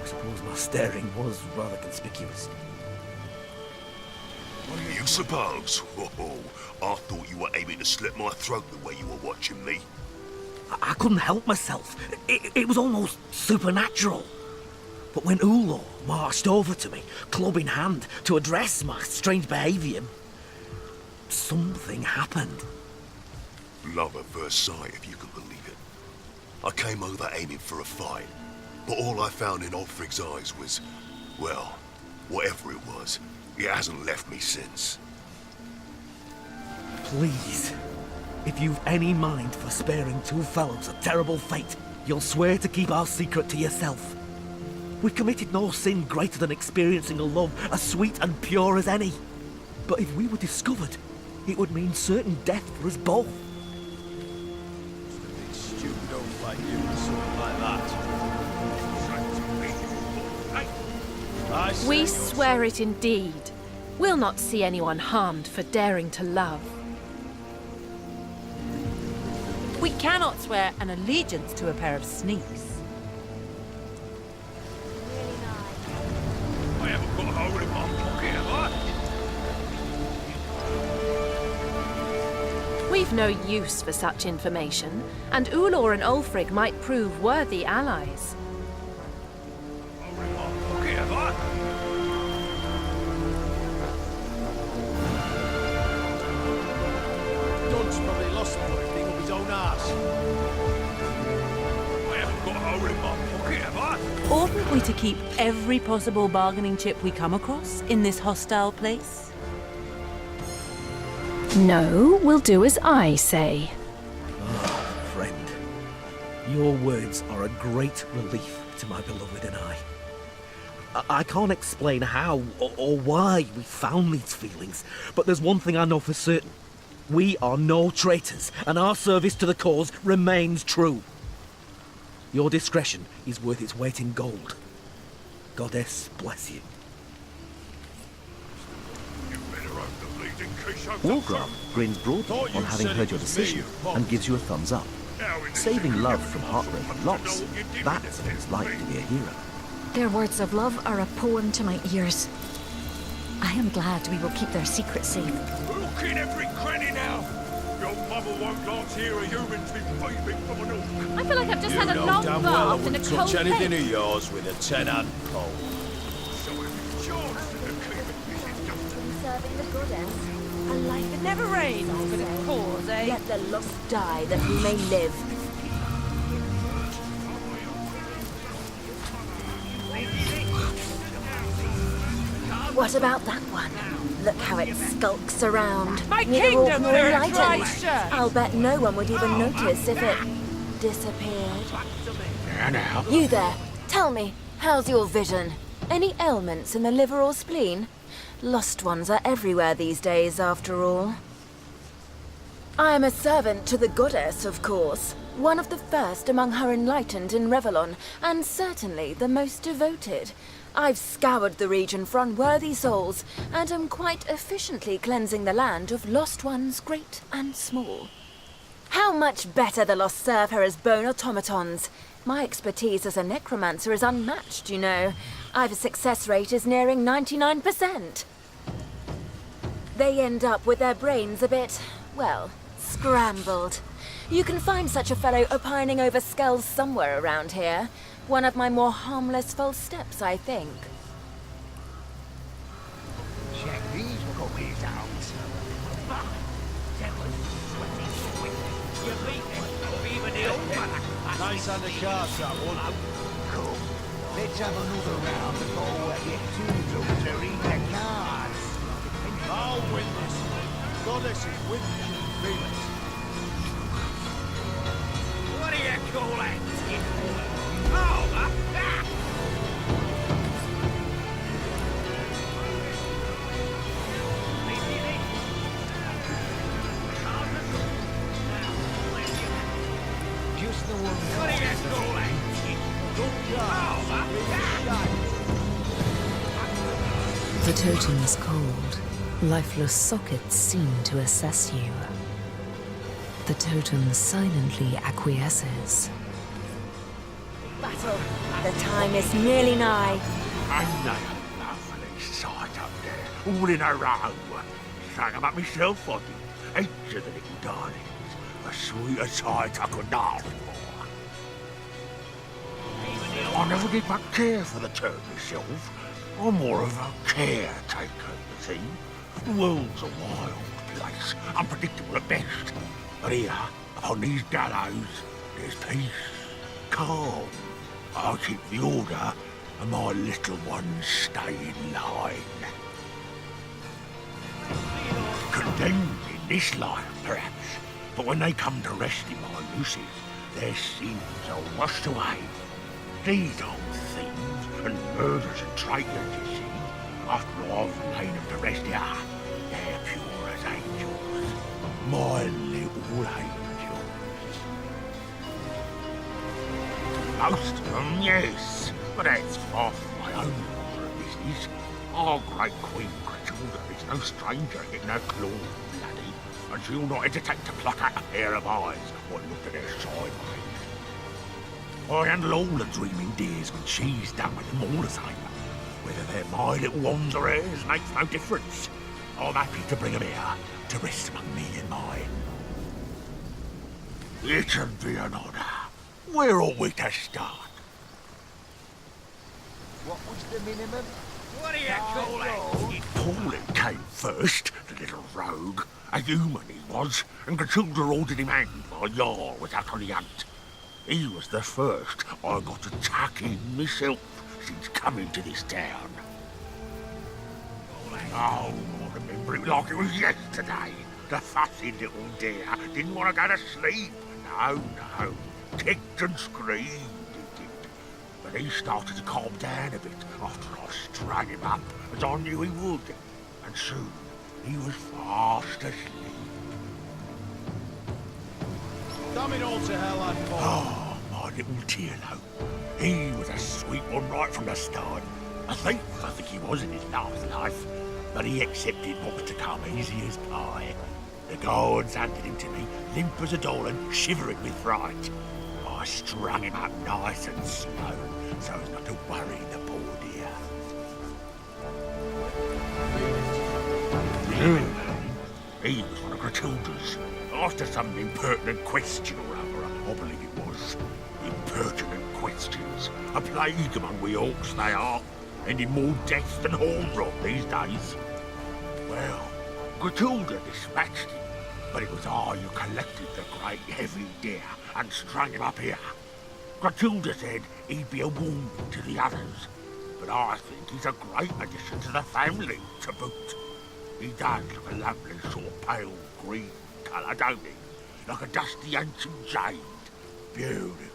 [SPEAKER 8] I suppose my staring was rather conspicuous.
[SPEAKER 9] You suppose? Oh, I thought you were aiming to slit my throat the way you were watching me.
[SPEAKER 8] I couldn't help myself. It was almost supernatural. But when Ulor marched over to me, club in hand, to address my strange behaviour, something happened.
[SPEAKER 9] Love at first sight, if you can believe it. I came over aiming for a fight, but all I found in Ulfric's eyes was, well, whatever it was, it hasn't left me since.
[SPEAKER 8] Please, if you've any mind for sparing two fellows a terrible fate, you'll swear to keep our secret to yourself. We've committed no sin greater than experiencing a love as sweet and pure as any. But if we were discovered, it would mean certain death for us both.
[SPEAKER 12] Stupid oaf like you or something like that.
[SPEAKER 4] We swear it indeed. We'll not see anyone harmed for daring to love.
[SPEAKER 3] We cannot swear an allegiance to a pair of sneaks.
[SPEAKER 11] I haven't got a hole in my pocket, have I?
[SPEAKER 4] We've no use for such information, and Ulor and Ulfric might prove worthy allies.
[SPEAKER 11] Hole in my pocket, have I?
[SPEAKER 12] Dunce probably lost the bloody thing up his own arse.
[SPEAKER 11] I haven't got a hole in my pocket, have I?
[SPEAKER 3] Oughtn't we to keep every possible bargaining chip we come across in this hostile place?
[SPEAKER 4] No, we'll do as I say.
[SPEAKER 8] Friend, your words are a great relief to my beloved and I. I can't explain how or why we found these feelings, but there's one thing I know for certain. We are no traitors, and our service to the cause remains true. Your discretion is worth its weight in gold. Goddess bless you.
[SPEAKER 7] Wargraf grins broadly on having heard your decision and gives you a thumbs up. Saving love from heartbreaking lots, that's what it's like to be a hero.
[SPEAKER 2] Their words of love are a poem to my ears. I am glad we will keep their secret safe.
[SPEAKER 11] Look in every cranny now! Your mother won't glance here a human to be bathing from an orc.
[SPEAKER 4] I feel like I've just
[SPEAKER 12] You
[SPEAKER 4] had a
[SPEAKER 12] know
[SPEAKER 4] long
[SPEAKER 12] damn well I
[SPEAKER 4] bath in a
[SPEAKER 12] wouldn't
[SPEAKER 4] cold
[SPEAKER 12] touch anything
[SPEAKER 4] lake.
[SPEAKER 12] of yours with a 10-hand pole.
[SPEAKER 11] So if it's chance to keep it, Mrs. Dustin.
[SPEAKER 14] Serving the goddess. A life
[SPEAKER 3] It never rains for the cause, eh?
[SPEAKER 14] Let the lost die that we may live. What about that one? Look how it skulks around.
[SPEAKER 3] My
[SPEAKER 14] near the
[SPEAKER 3] kingdom
[SPEAKER 14] Walkmore
[SPEAKER 3] for a
[SPEAKER 14] Enlightened.
[SPEAKER 3] dry shirt.
[SPEAKER 14] I'll bet no one would even notice if it disappeared.
[SPEAKER 11] Now.
[SPEAKER 14] You there, tell me, how's your vision? Any ailments in the liver or spleen? Lost ones are everywhere these days, after all. I am a servant to the goddess, of course. One of the first among her enlightened in Revellon, and certainly the most devoted. I've scoured the region for unworthy souls, and am quite efficiently cleansing the land of lost ones great and small. How much better the lost serve her as bone automatons. My expertise as a necromancer is unmatched, you know. I've a success rate is nearing 99%. They end up with their brains a bit, well, scrambled. You can find such a fellow opining over skulls somewhere around here. One of my more harmless false steps, I think.
[SPEAKER 10] Check these puppies out.
[SPEAKER 12] Nice undercast, that one.
[SPEAKER 10] Cool. Let's have another round before I get too drunk to read the cards.
[SPEAKER 12] I'll win this. Goddess is with me. Feel it.
[SPEAKER 13] What do you call that? Oh,
[SPEAKER 10] Just the one.
[SPEAKER 13] what do you call that?
[SPEAKER 1] The totem is cold. Lifeless sockets seem to assess you. The totem silently acquiesces.
[SPEAKER 14] Battle. The time is nearly nigh.
[SPEAKER 11] And they a lovely sight up there, all in a row. Sang 'em up myself, I did. Each of the little darlings. A sweeter sight I could ask for. I never did much care for the turn myself. I'm more of a caretaker, you see. The world's a wild place, unpredictable at best. But here, upon these gallows, there's peace, calm. I keep the order, and my little ones stay in line. Condemned in this life, perhaps, but when they come to rest in my nooses, their sins are washed away. These aren't thieves and murderers and traitors, you see. After I've laid them to rest here, they're pure as angels. My little angels. Most of them, yes, but that's far from my own order of business. Our great Queen Grachilda is no stranger getting her claws bloody, and she'll not hesitate to pluck out a pair of eyes or look at her sideways. I handle all the dreaming dears when she's done with them all the same. Whether they're my little ones or hers makes no difference. I'm happy to bring them here to rest among me and mine. It'd be an honour. Where ought we to start?
[SPEAKER 10] What was the minimum?
[SPEAKER 13] What do you call that?
[SPEAKER 11] Pauline came first, the little rogue. A human he was, and Grachilda ordered him hanged while Jarl was out on the hunt. He was the first I got to tuck in myself since coming to this town. Oh, I remember it like it was yesterday. The fussy little dear didn't want to go to sleep. No. Kicked and screamed, he did. But he started to calm down a bit after I strung him up, as I knew he would. And soon, he was fast asleep.
[SPEAKER 12] Damn it all to hell, I'd fall.
[SPEAKER 11] Oh, my little Tierlo. He was a sweet one right from the start. A thief, I think he was in his last life. But he accepted what was to come easy as pie. The guards handed him to me, limp as a doll and shivering with fright. I strung him up nice and slow, so as not to worry the poor dear. He was one of Grachilda's. After some impertinent question or other, I believe it was. Impertinent questions. A plague among we orcs, they are. Ending more death than horn rot these days. Well, Grachilda dispatched him, but it was I who collected the great heavy deer and strung him up here. Grachilda said he'd be a warning to the others, but I think he's a great addition to the family, to boot. He does look a lovely sort of pale green colour, don't he? Like a dusty ancient jade. Beautiful.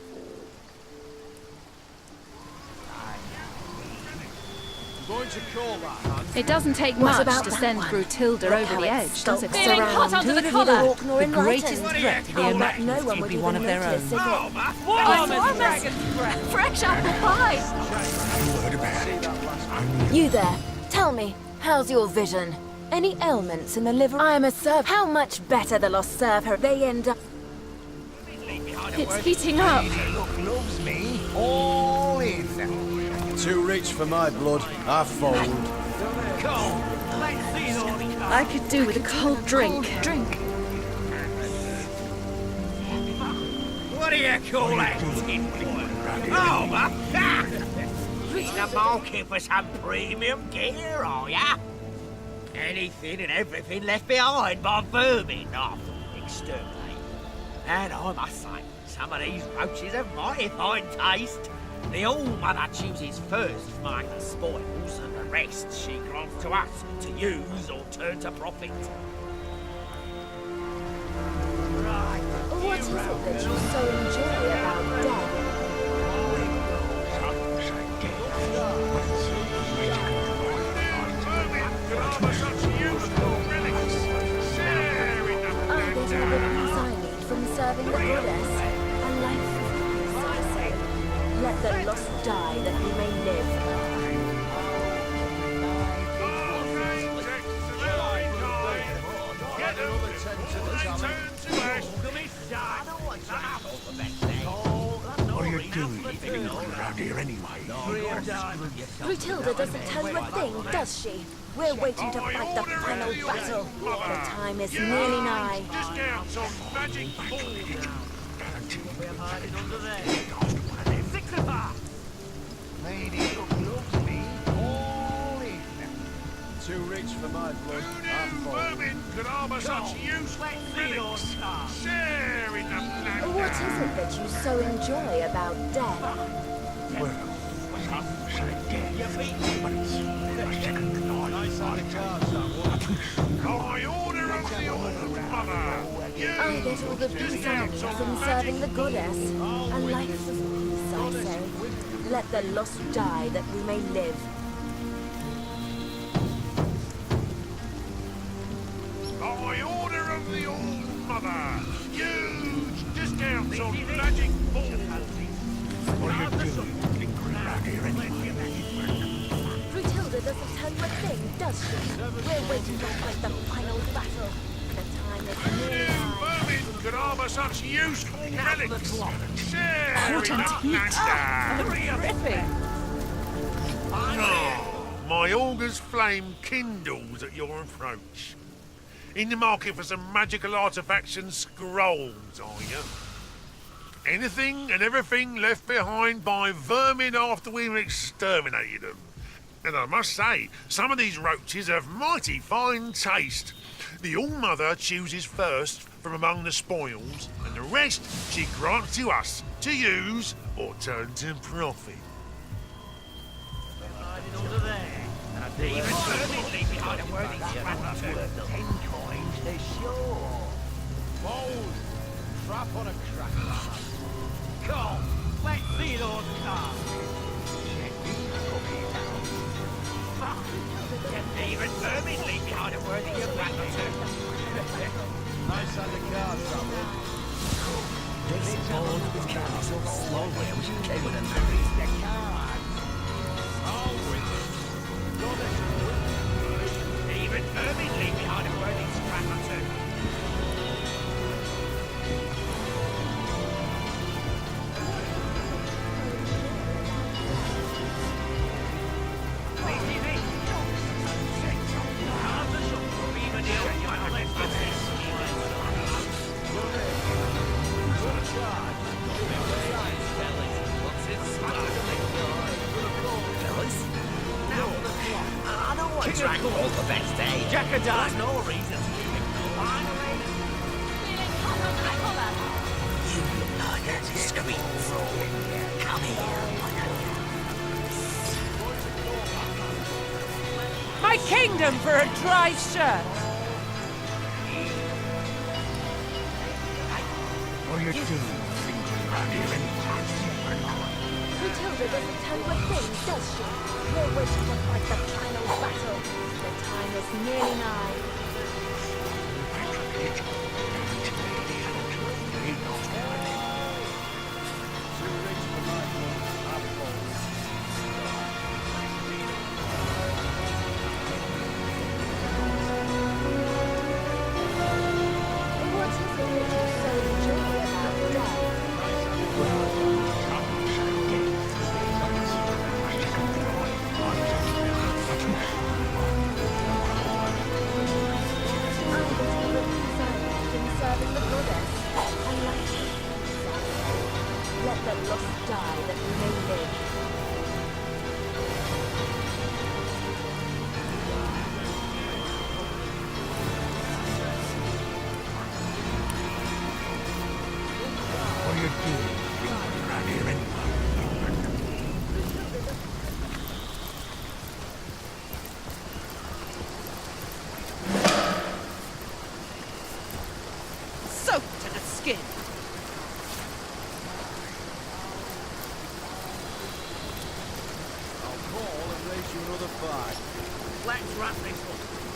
[SPEAKER 12] I'm going to call that, man.
[SPEAKER 4] It doesn't take
[SPEAKER 14] What
[SPEAKER 4] much
[SPEAKER 14] about
[SPEAKER 4] to
[SPEAKER 14] that
[SPEAKER 4] send
[SPEAKER 14] one?
[SPEAKER 4] Tilda
[SPEAKER 14] Look
[SPEAKER 4] over
[SPEAKER 14] how
[SPEAKER 4] the
[SPEAKER 14] it
[SPEAKER 4] edge, does it?
[SPEAKER 14] stalks
[SPEAKER 4] Feeling
[SPEAKER 14] around,
[SPEAKER 4] hot under the
[SPEAKER 14] neither
[SPEAKER 4] collar.
[SPEAKER 14] walk nor
[SPEAKER 3] The greatest
[SPEAKER 14] enlightened.
[SPEAKER 3] threat to the
[SPEAKER 14] I bet
[SPEAKER 3] Immaculate
[SPEAKER 14] no one
[SPEAKER 3] would
[SPEAKER 14] would
[SPEAKER 3] be
[SPEAKER 14] even
[SPEAKER 3] one of their
[SPEAKER 14] notice,
[SPEAKER 3] own.
[SPEAKER 14] is it?
[SPEAKER 2] Oh, fresh apple pie!
[SPEAKER 11] Word about it.
[SPEAKER 14] You there, tell me, how's your vision? Any ailments in the liver? I am a serf. How much better the lost serve her? They end up...
[SPEAKER 4] It's heating up.
[SPEAKER 10] Loves me. All in.
[SPEAKER 12] Too rich for my blood. I fold.
[SPEAKER 4] I could do with a cold drink.
[SPEAKER 8] What do you call that? Oh, in the market for some premium gear, are ya? Anything and everything left behind by vermin after exterminate. And I must say, some of these roaches have mighty fine taste. The All-Mother chooses first from the spoils, and the rest she grants to us to use or turn to profit.
[SPEAKER 14] What is it that you so enjoy about death? I get all the peace I need from serving the goddess. A life of peace, I say. Let the lost die that we may live.
[SPEAKER 9] What are you doing around here anyway?
[SPEAKER 14] Brutilda doesn't tell you a thing, does she? We're waiting to fight the final battle. The time is nearly nigh.
[SPEAKER 10] Lady loves me. All in.
[SPEAKER 12] Too rich for my blood. I fold.
[SPEAKER 11] Vermin could harbour such useful relics. Share in the
[SPEAKER 14] What is it that you so enjoy about death?
[SPEAKER 9] Well, some say death, but it's the second night
[SPEAKER 11] By order of the All-Mother,
[SPEAKER 14] I get all the peace I need from serving the goddess. A life of peace, I say. Let the lost die that we may live.
[SPEAKER 11] By order of the All-Mother, huge discounts on magic balls.
[SPEAKER 9] What are you doing around here anyway?
[SPEAKER 14] Brutilda doesn't tell you a thing, does she? We're waiting to fight the final battle. The time is nearly nigh.
[SPEAKER 11] Vermin could harbour such useful relics. Share in the
[SPEAKER 3] Terrific.
[SPEAKER 11] My augure's flame kindles at your approach. In the market for some magical artifacts and scrolls, are you? Anything and everything left behind by vermin after we've exterminated them. And I must say, some of these roaches have mighty fine taste. The All-Mother chooses first from among the spoils, and the rest she grants to us to use or turn to profit.
[SPEAKER 8] Even vermin leave behind a worthy scrap or two.
[SPEAKER 10] 10 coins to sure.
[SPEAKER 12] Fold. Trap on a cracker.
[SPEAKER 8] Come, let's see it all come. Even vermin leave behind a worthy scrap or two.
[SPEAKER 12] Nice undercard, Robert.
[SPEAKER 10] This board was carried so slowly, I wish you came with a read the cards.
[SPEAKER 8] Even vermin leave behind a worthy scrap or two. All the best, eh? Jackadar's no reason to give him.
[SPEAKER 10] You look like a discreet fool. Come here,
[SPEAKER 3] My kingdom for a dry shirt.
[SPEAKER 9] What are you doing around here anyway?
[SPEAKER 14] Brutilda doesn't tell you a thing, does she? We're waiting to fight the final battle. The time is nearly nigh. What is it that you so enjoy about death?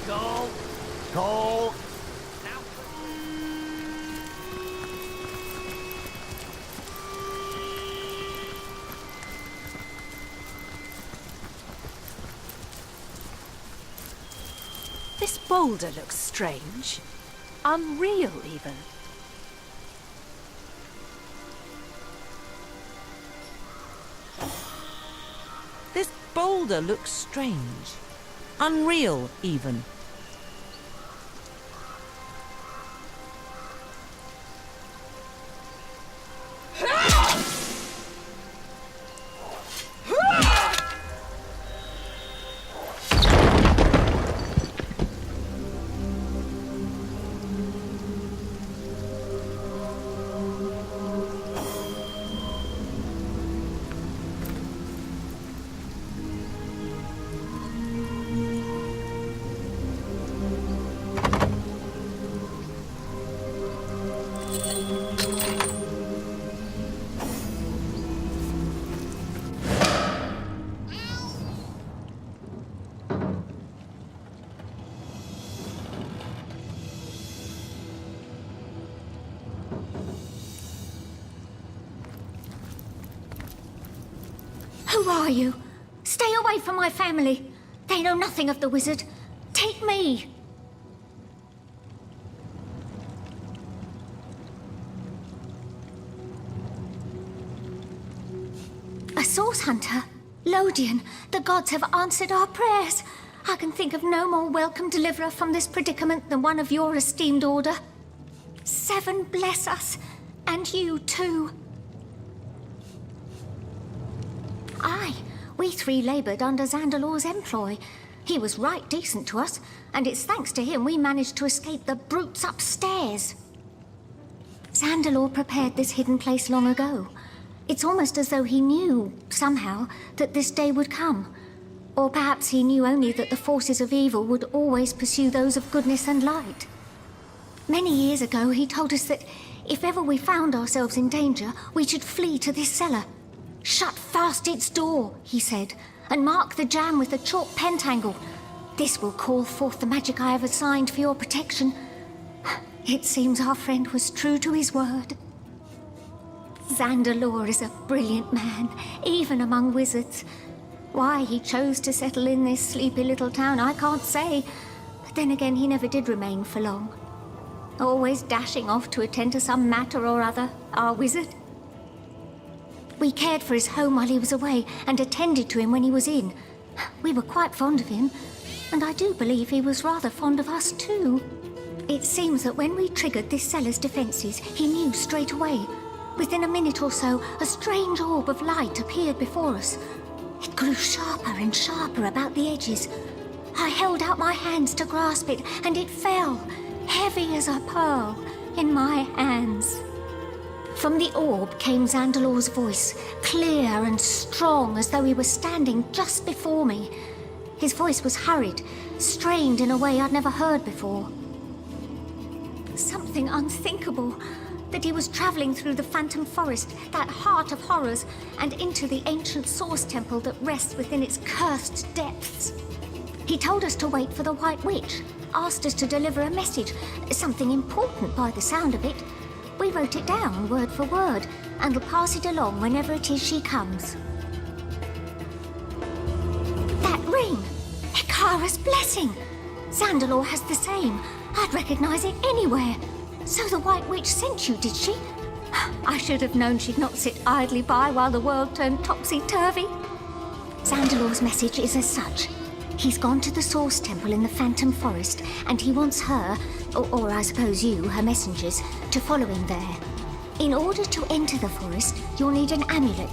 [SPEAKER 8] Call! Call!
[SPEAKER 4] This boulder looks strange. Unreal, even.
[SPEAKER 3] This boulder looks strange. Unreal, even.
[SPEAKER 15] Who are you? Stay away from my family. They know nothing of the wizard. Take me. A source hunter? Lodian, the gods have answered our prayers. I can think of no more welcome deliverer from this predicament than one of your esteemed order. Seven bless us, and you too. Aye, we three laboured under Zandalor's employ. He was right decent to us, and it's thanks to him we managed to escape the brutes upstairs. Zandalor prepared this hidden place long ago. It's almost as though he knew, somehow, that this day would come. Or perhaps he knew only that the forces of evil would always pursue those of goodness and light. Many years ago, he told us that if ever we found ourselves in danger, we should flee to this cellar. Shut fast its door, he said, and mark the jam with a chalk pentangle. This will call forth the magic I have assigned for your protection. It seems our friend was true to his word. Zandalor is a brilliant man, even among wizards. Why he chose to settle in this sleepy little town, I can't say. But then again, he never did remain for long. Always dashing off to attend to some matter or other, our wizard. We cared for his home while he was away and attended to him when he was in. We were quite fond of him, and I do believe he was rather fond of us too. It seems that when we triggered this cellar's defences, he knew straight away. Within a minute or so, a strange orb of light appeared before us. It grew sharper and sharper about the edges. I held out my hands to grasp it, and it fell, heavy as a pearl, in my hands. From the orb came Zandalor's voice, clear and strong, as though he were standing just before me. His voice was hurried, strained in a way I'd never heard before. Something unthinkable, that he was travelling through the Phantom Forest, that heart of horrors, and into the ancient Source Temple that rests within its cursed depths. He told us to wait for the White Witch, asked us to deliver a message, something important by the sound of it. We wrote it down, word for word, and will pass it along whenever it is she comes. That ring! Hekara's blessing! Zandalor has the same. I'd recognise it anywhere. So the White Witch sent you, did she? I should have known she'd not sit idly by while the world turned topsy-turvy. Zandalor's message is as such. He's gone to the Source Temple in the Phantom Forest, and he wants her, or I suppose you, her messengers, to follow him there. In order to enter the forest, you'll need an amulet.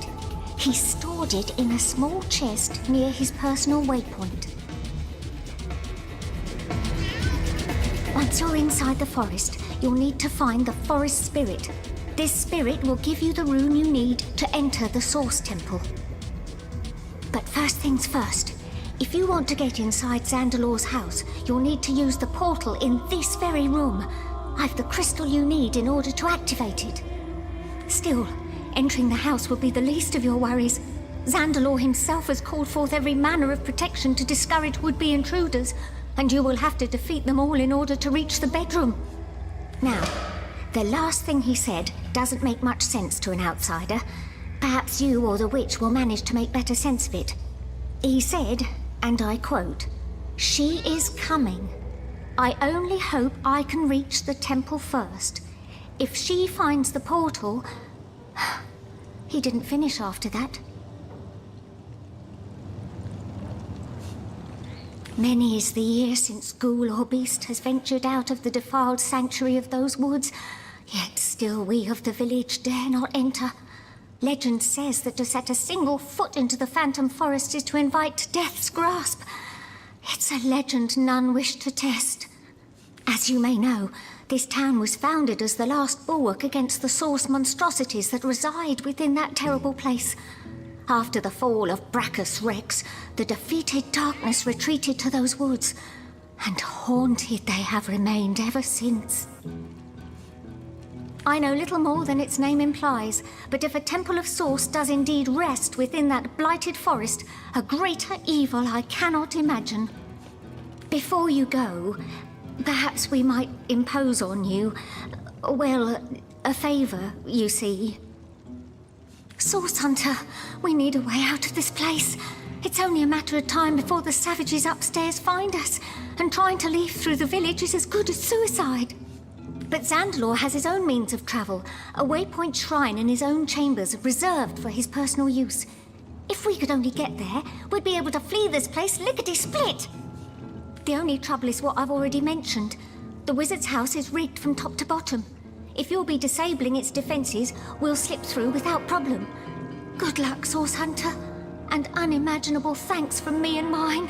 [SPEAKER 15] He stored it in a small chest near his personal waypoint. Once you're inside the forest, you'll need to find the Forest Spirit. This spirit will give you the rune you need to enter the Source Temple. But first things first. If you want to get inside Zandalor's house, you'll need to use the portal in this very room. I've the crystal you need in order to activate it. Still, entering the house will be the least of your worries. Zandalor himself has called forth every manner of protection to discourage would-be intruders. and you will have to defeat them all in order to reach the bedroom. Now, the last thing he said doesn't make much sense to an outsider. Perhaps you or the witch will manage to make better sense of it. He said, and I quote, "She is coming. I only hope I can reach the temple first. If she finds the portal..." He didn't finish after that. Many is the year since ghoul or beast has ventured out of the defiled sanctuary of those woods, yet still we of the village dare not enter. Legend says that to set a single foot into the phantom forest is to invite death's grasp. It's a legend none wish to test. As you may know, this town was founded as the last bulwark against the source monstrosities that reside within that terrible place. After the fall of Brachus Rex, the defeated darkness retreated to those woods, and haunted they have remained ever since. I know little more than its name implies, but if a temple of source does indeed rest within that blighted forest, a greater evil I cannot imagine. Before you go, perhaps we might impose on you, well, a favor, you see. Source Hunter, we need a way out of this place. It's only a matter of time before the savages upstairs find us, and trying to leave through the village is as good as suicide. But Zandalor has his own means of travel, a waypoint shrine in his own chambers reserved for his personal use. If we could only get there, we'd be able to flee this place lickety-split. The only trouble is what I've already mentioned. The wizard's house is rigged from top to bottom. If you'll be disabling its defenses, we'll slip through without problem. Good luck, Source Hunter, and unimaginable thanks from me and mine.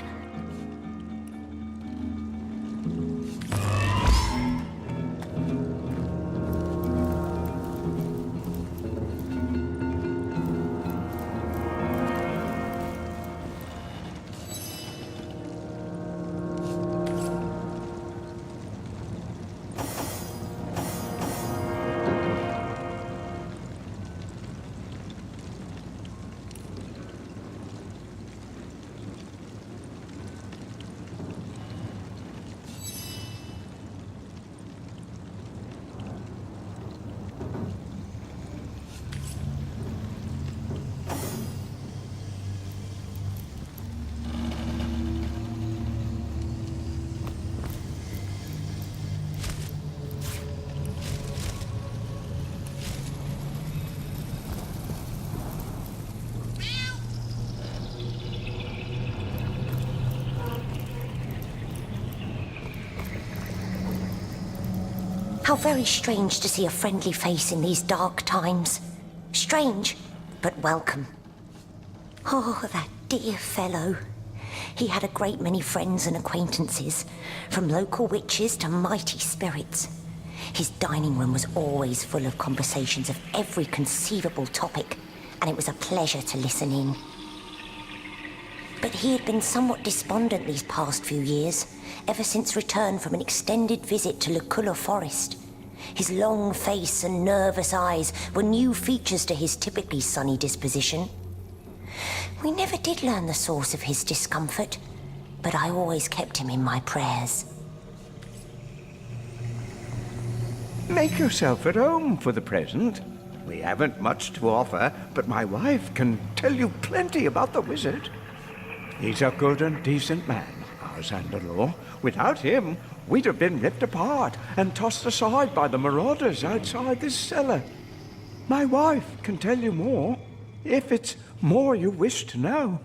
[SPEAKER 16] How very strange to see a friendly face in these dark times. Strange, but welcome. Oh, that dear fellow. He had a great many friends and acquaintances, from local witches to mighty spirits. His dining room was always full of conversations of every conceivable topic, and it was a pleasure to listen in. But he had been somewhat despondent these past few years, ever since return from an extended visit to Luculla Forest. His long face and nervous eyes were new features to his typically sunny disposition. We never did learn the source of his discomfort, but I always kept him in my prayers.
[SPEAKER 17] Make yourself at home for the present. We haven't much to offer, but my wife can tell you plenty about the wizard. He's a good and decent man, our Zandalor. Without him, we'd have been ripped apart and tossed aside by the marauders outside this cellar. My wife can tell you more, if it's more you wish to know.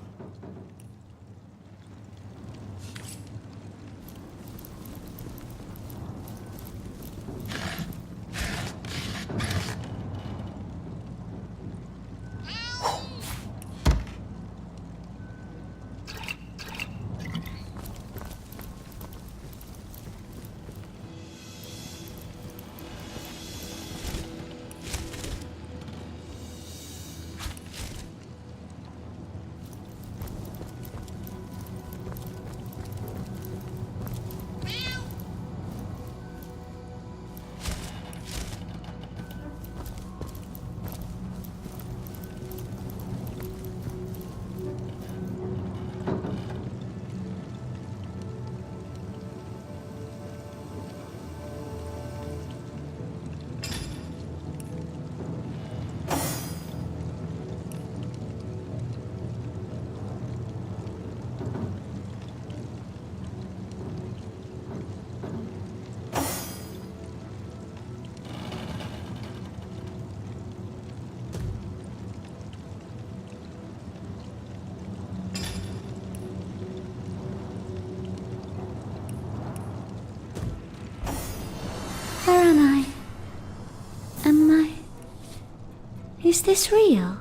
[SPEAKER 15] Is this real?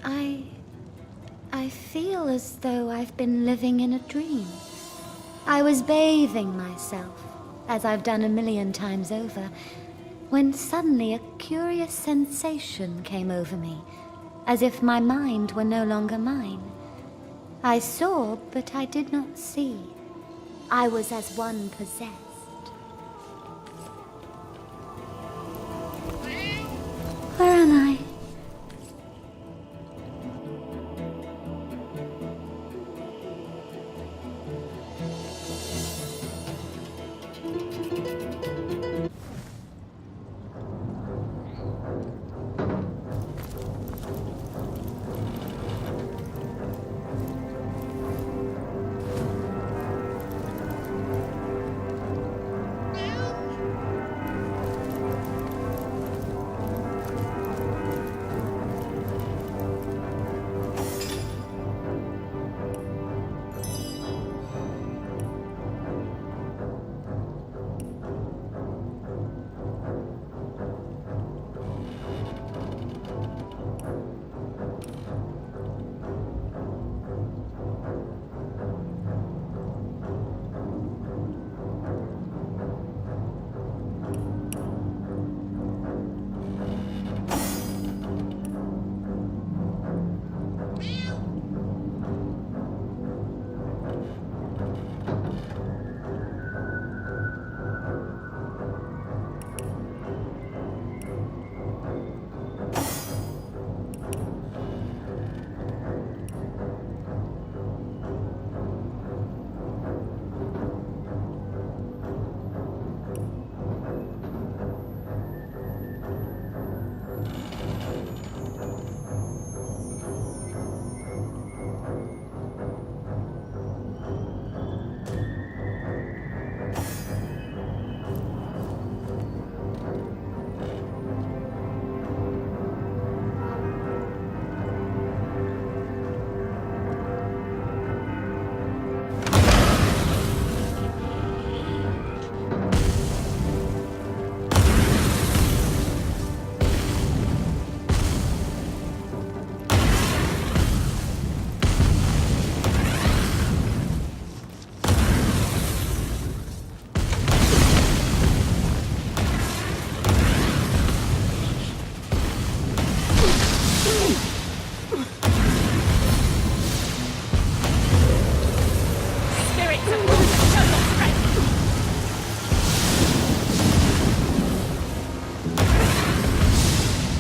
[SPEAKER 15] I feel as though I've been living in a dream. I was bathing myself, as I've done a million times over, when suddenly a curious sensation came over me, as if my mind were no longer mine. I saw, but I did not see. I was as one possessed. Where am I?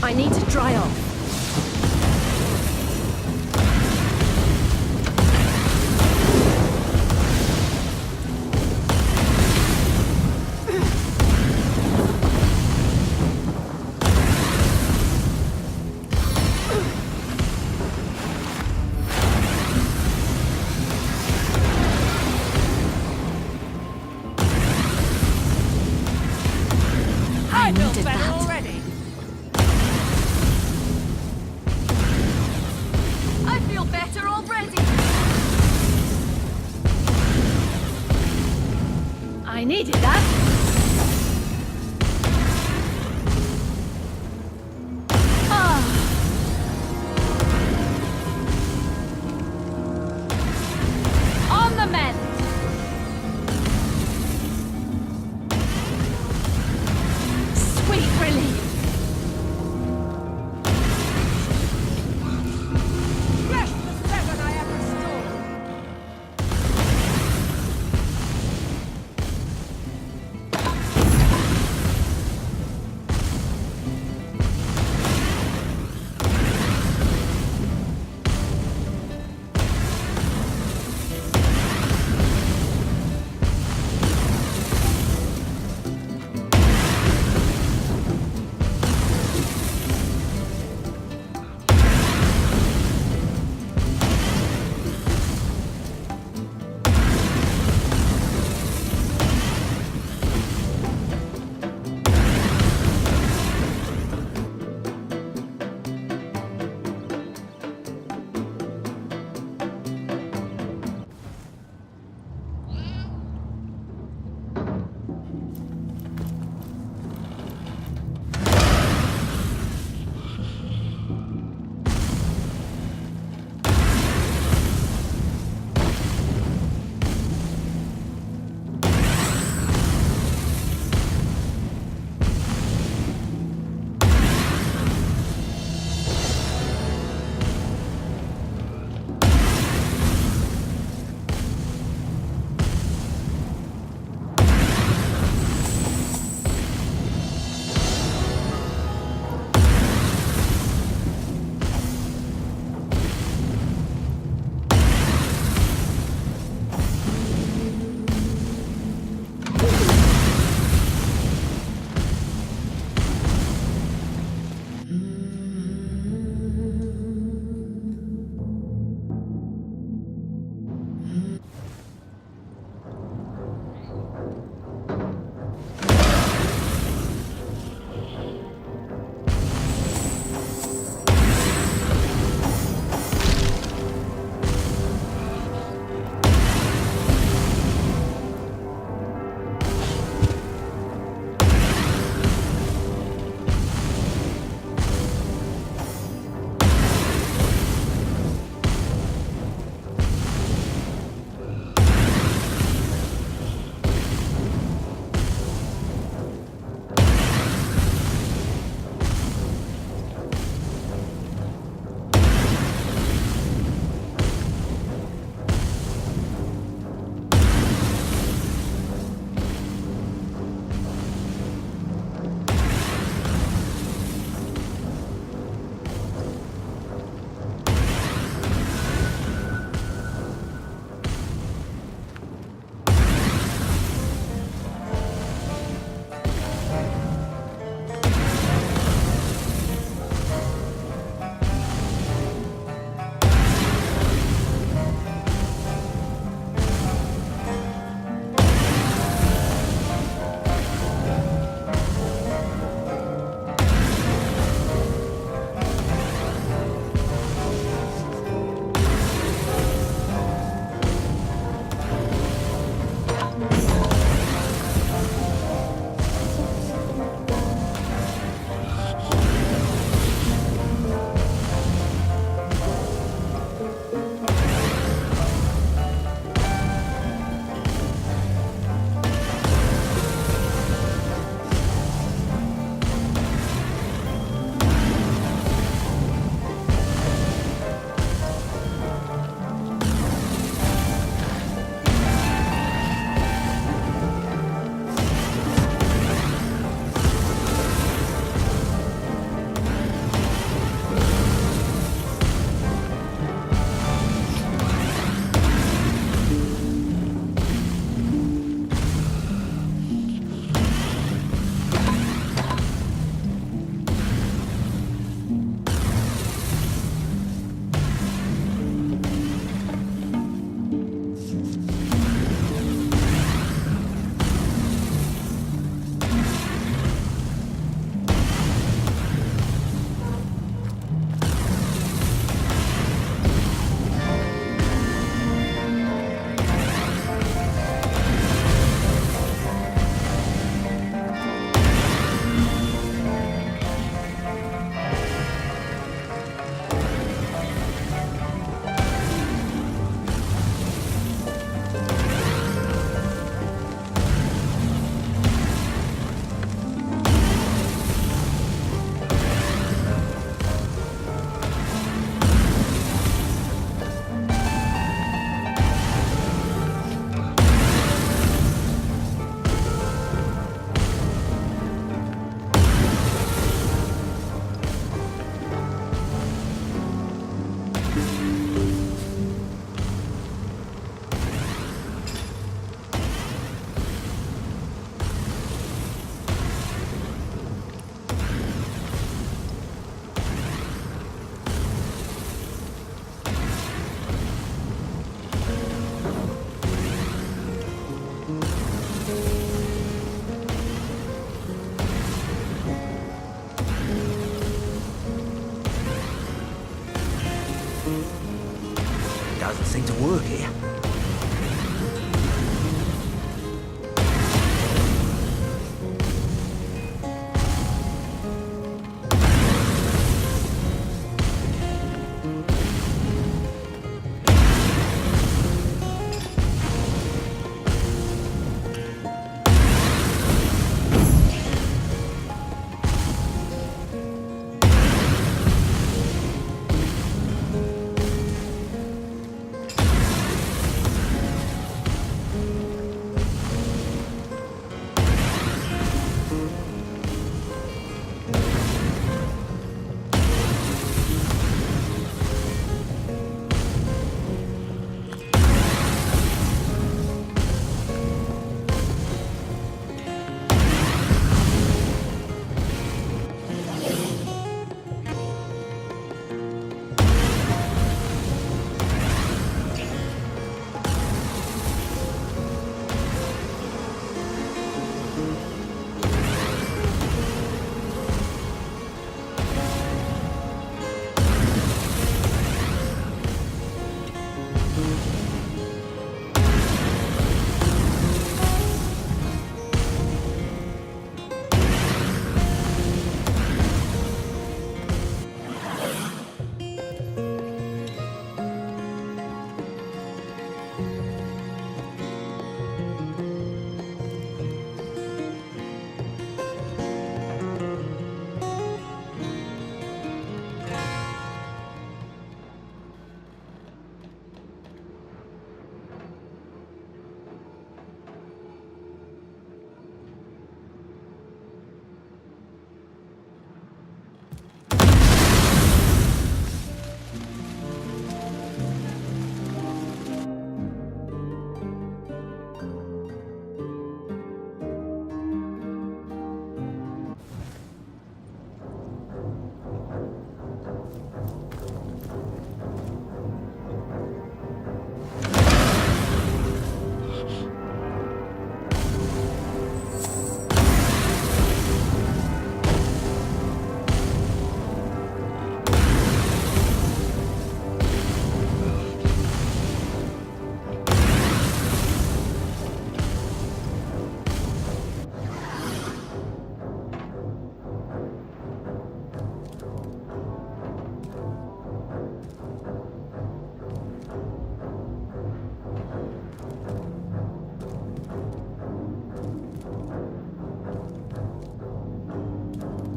[SPEAKER 4] I need to dry off.
[SPEAKER 2] I feel better already. I feel better already.
[SPEAKER 4] I needed that.
[SPEAKER 2] On the mend.
[SPEAKER 4] Sweet relief.
[SPEAKER 2] Bless the seven I have restored.
[SPEAKER 8] work here.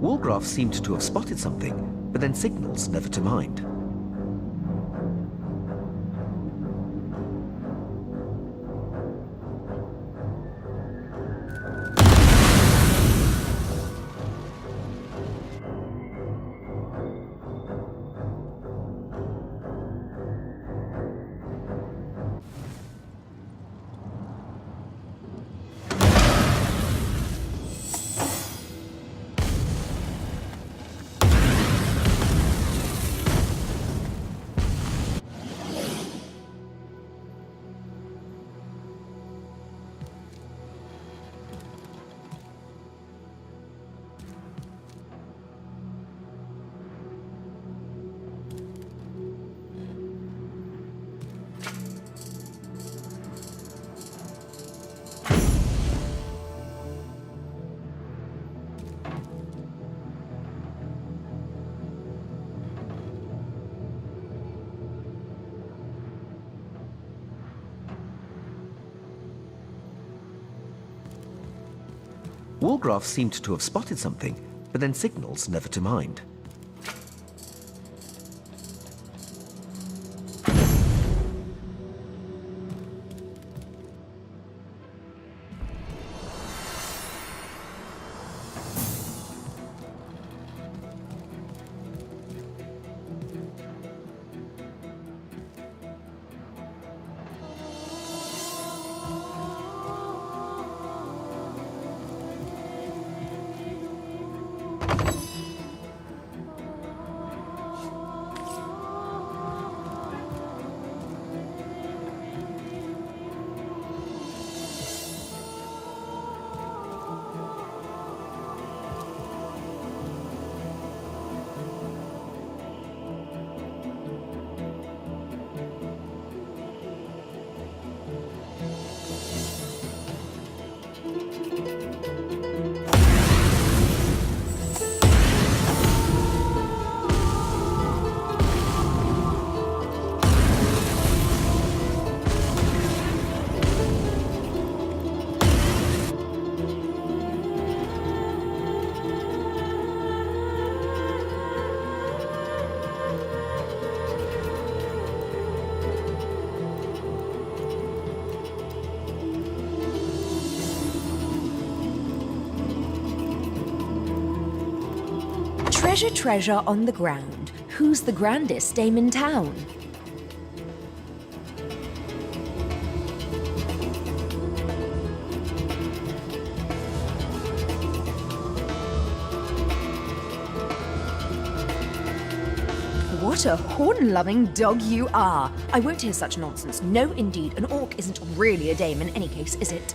[SPEAKER 7] Walgraf seemed to have spotted something, but then signals never to mind. Walgraf seemed to have spotted something, but then signals never to mind.
[SPEAKER 1] Treasure, treasure on the ground. Who's the grandest dame in town? What a horn-loving dog you are! I won't hear such nonsense. No, indeed, an orc isn't really a dame in any case, is it?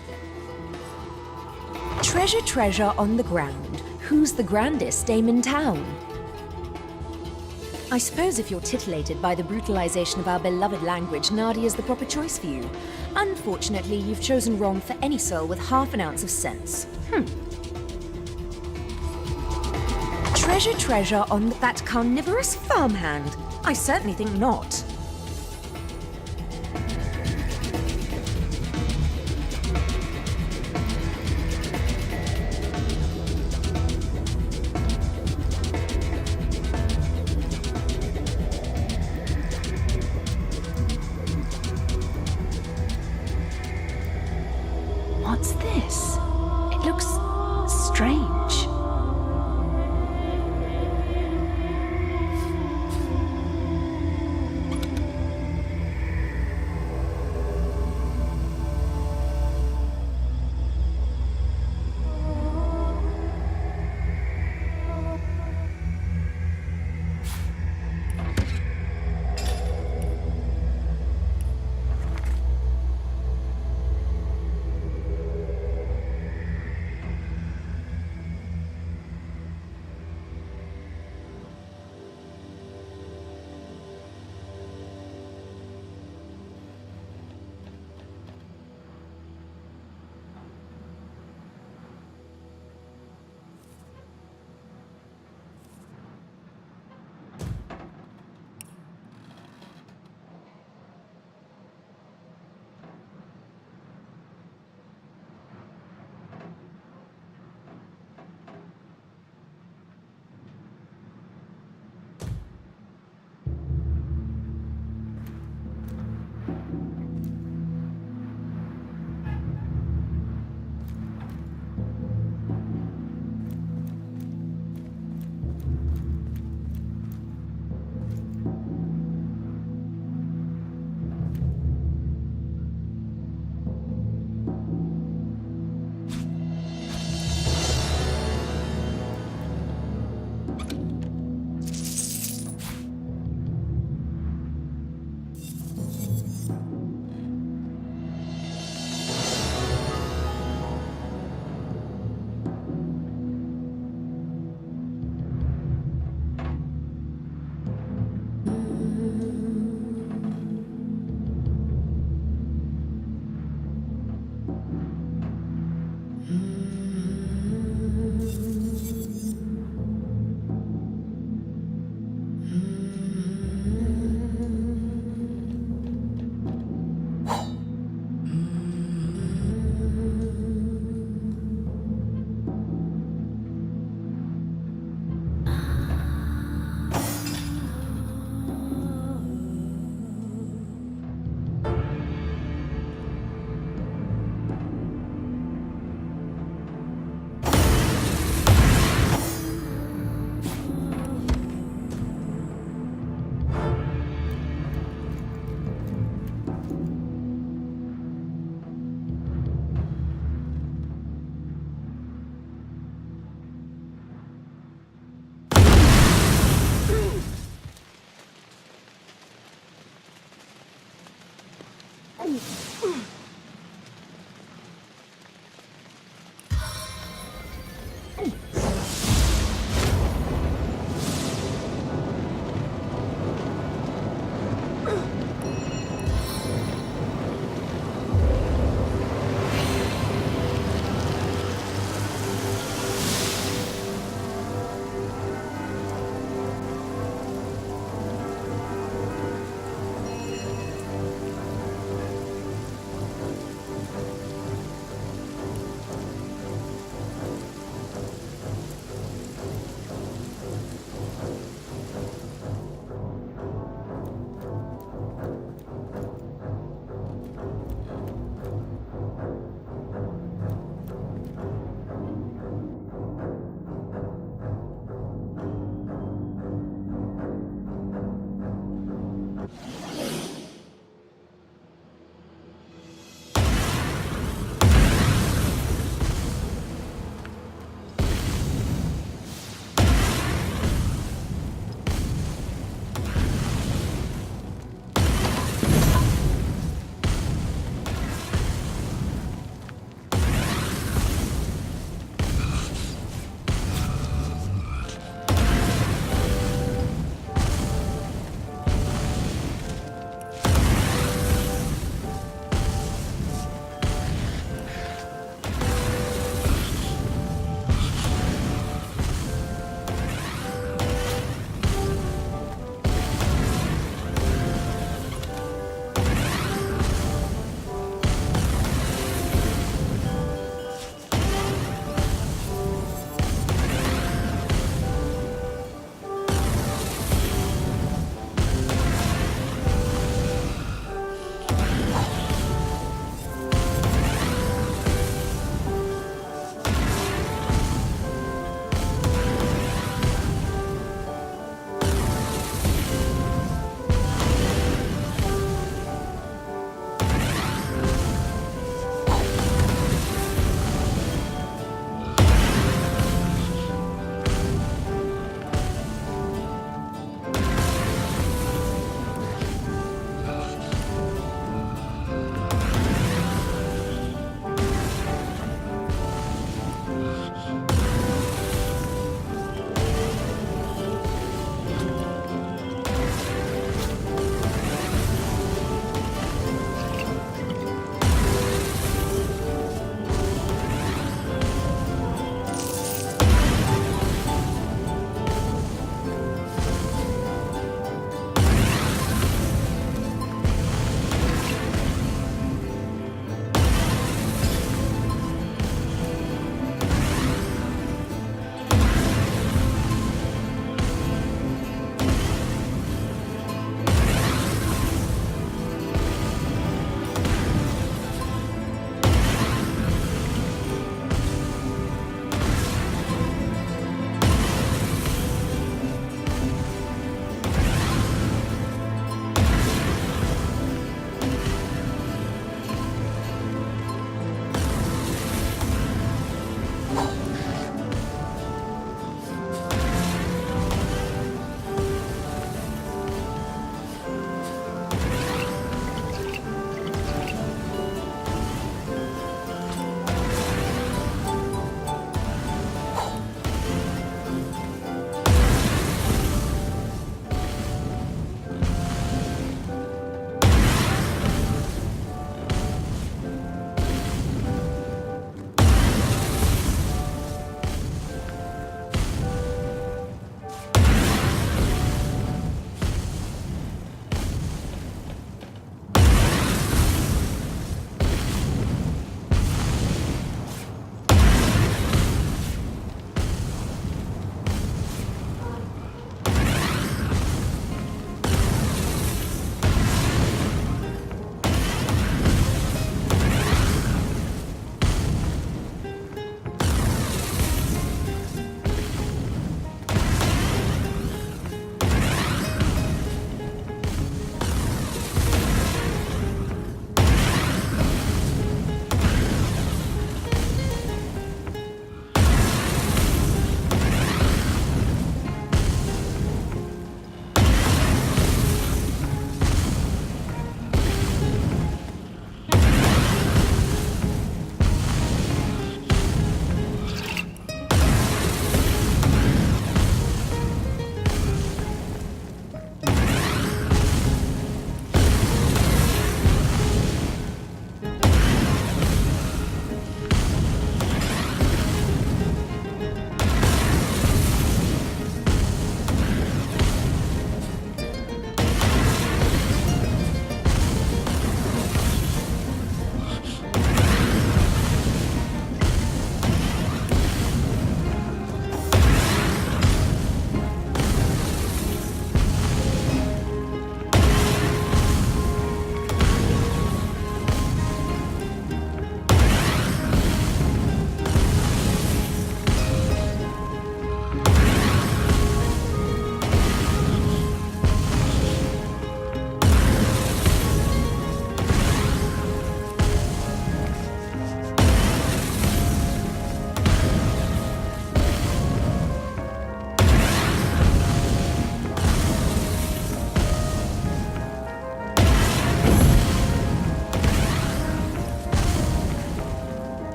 [SPEAKER 1] Treasure, treasure on the ground. Who's the grandest dame in town? I suppose if you're titillated by the brutalization of our beloved language, Nadia's the proper choice for you. Unfortunately, you've chosen wrong for any soul with half an ounce of sense. Treasure, treasure on that carnivorous farmhand. I certainly think not. What's this? It looks strange.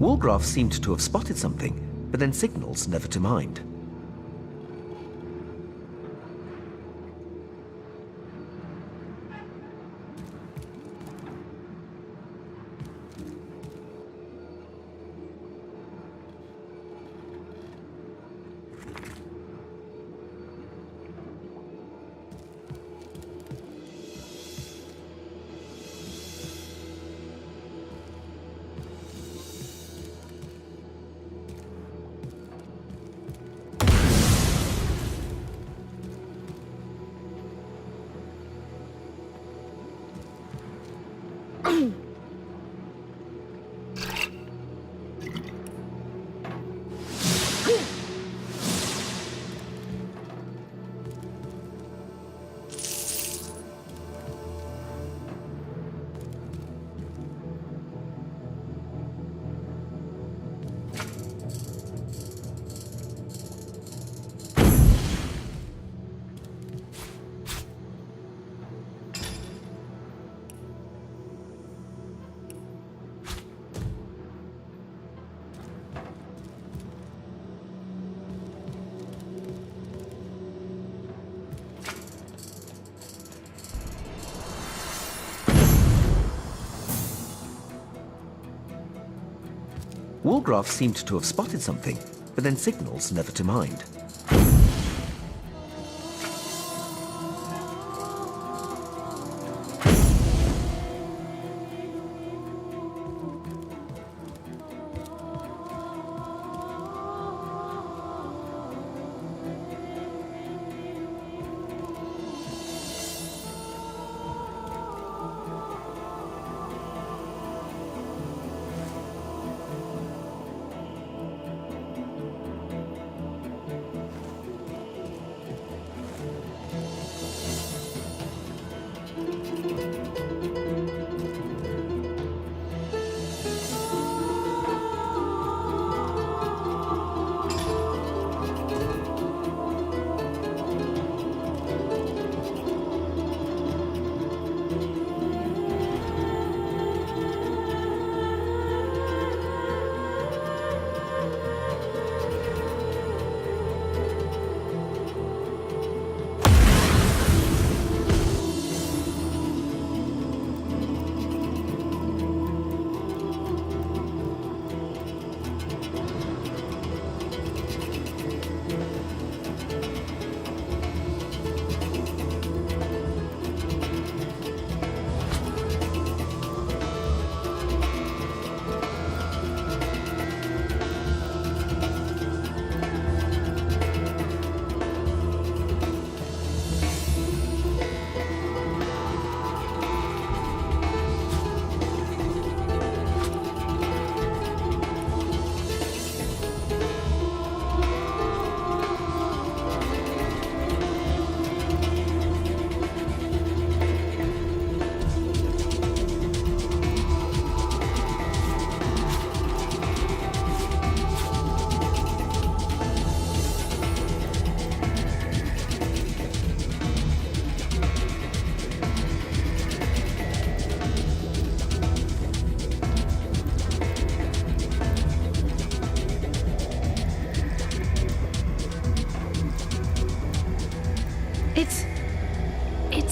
[SPEAKER 7] Woolgraf seemed to have spotted something, but then signals never to mind. Woolgraf seemed to have spotted something, but then signals never to mind.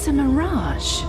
[SPEAKER 4] It's a mirage.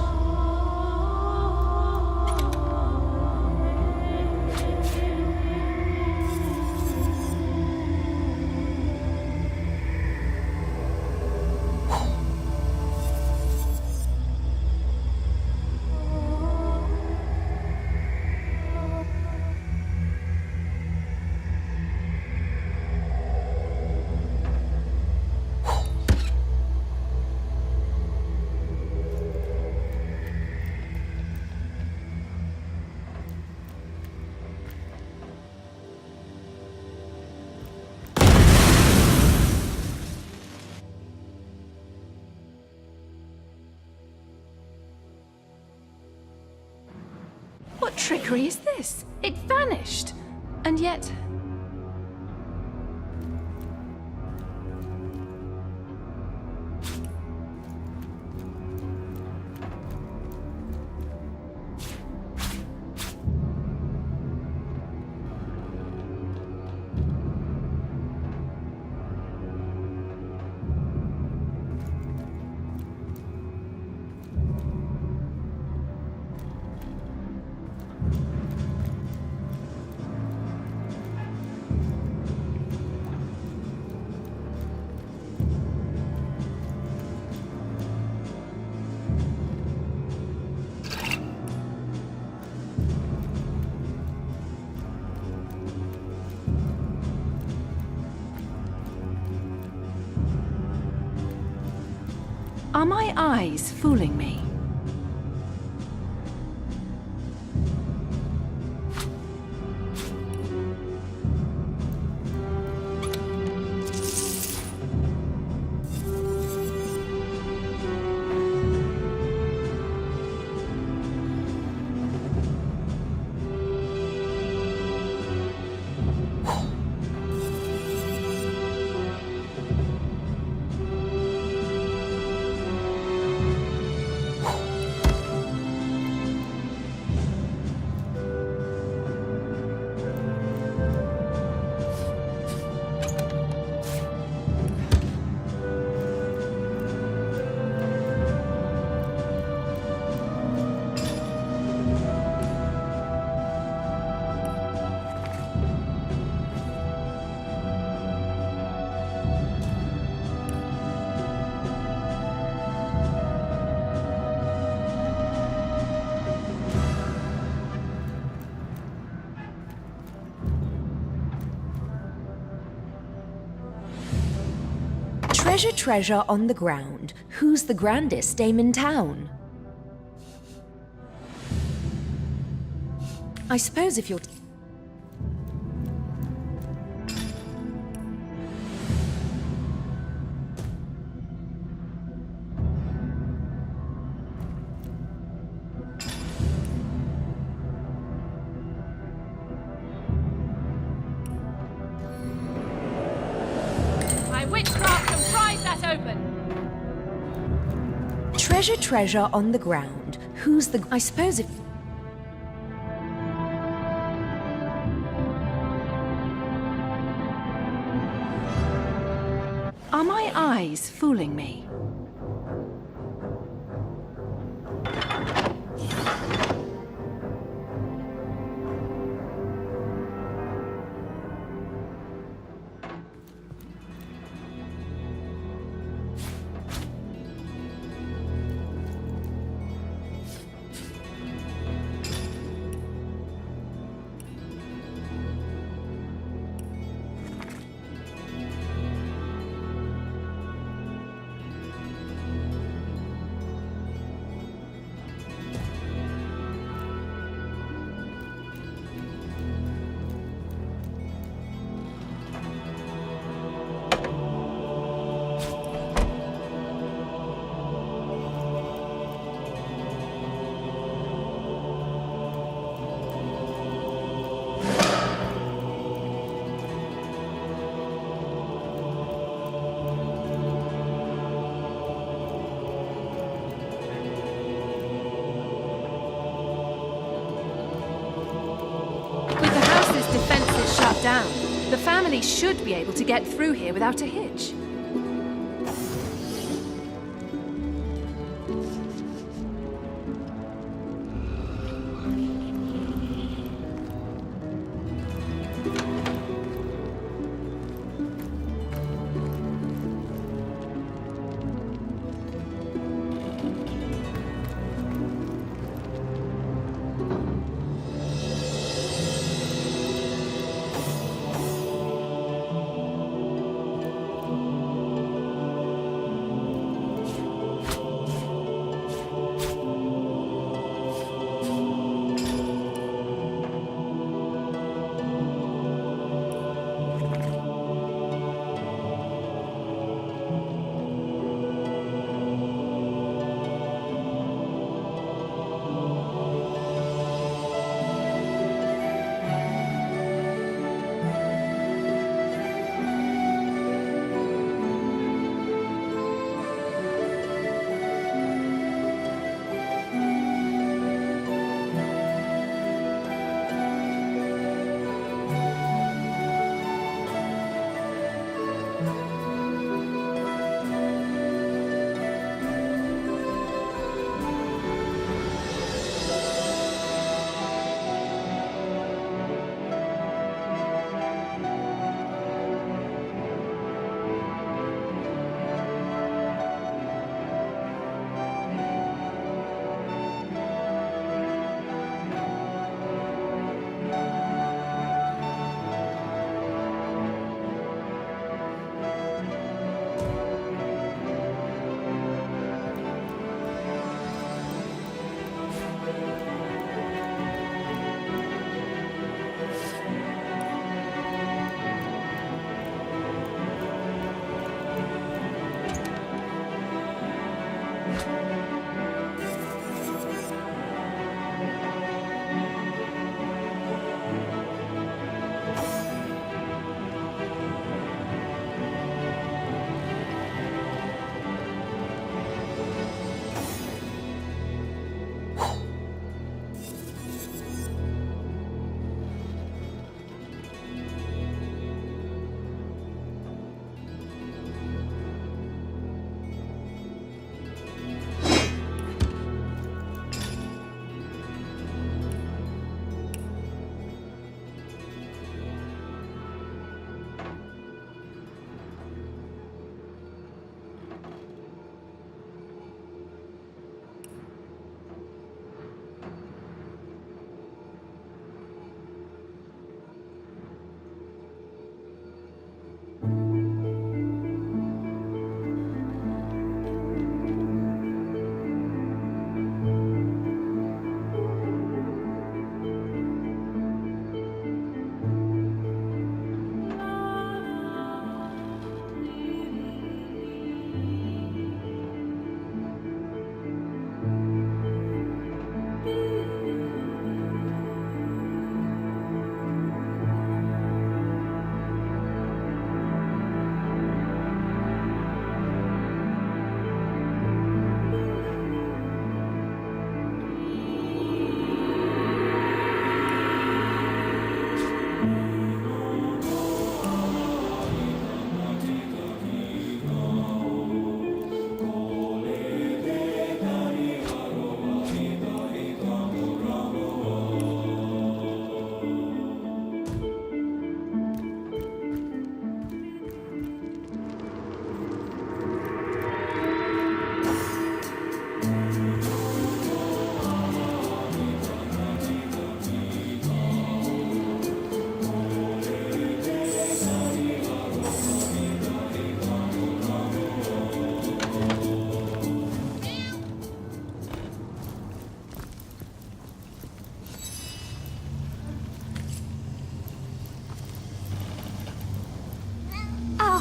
[SPEAKER 4] What trickery is this? It vanished. And yet... Are my eyes fooling me?
[SPEAKER 1] Treasure, treasure on the ground. Who's the grandest dame in town? I suppose if you're...
[SPEAKER 4] My witchcraft can prise that open!
[SPEAKER 1] Treasure, treasure on the ground. Who's the... I suppose if...
[SPEAKER 4] Are my eyes fooling me? Down. The family should be able to get through here without a hitch.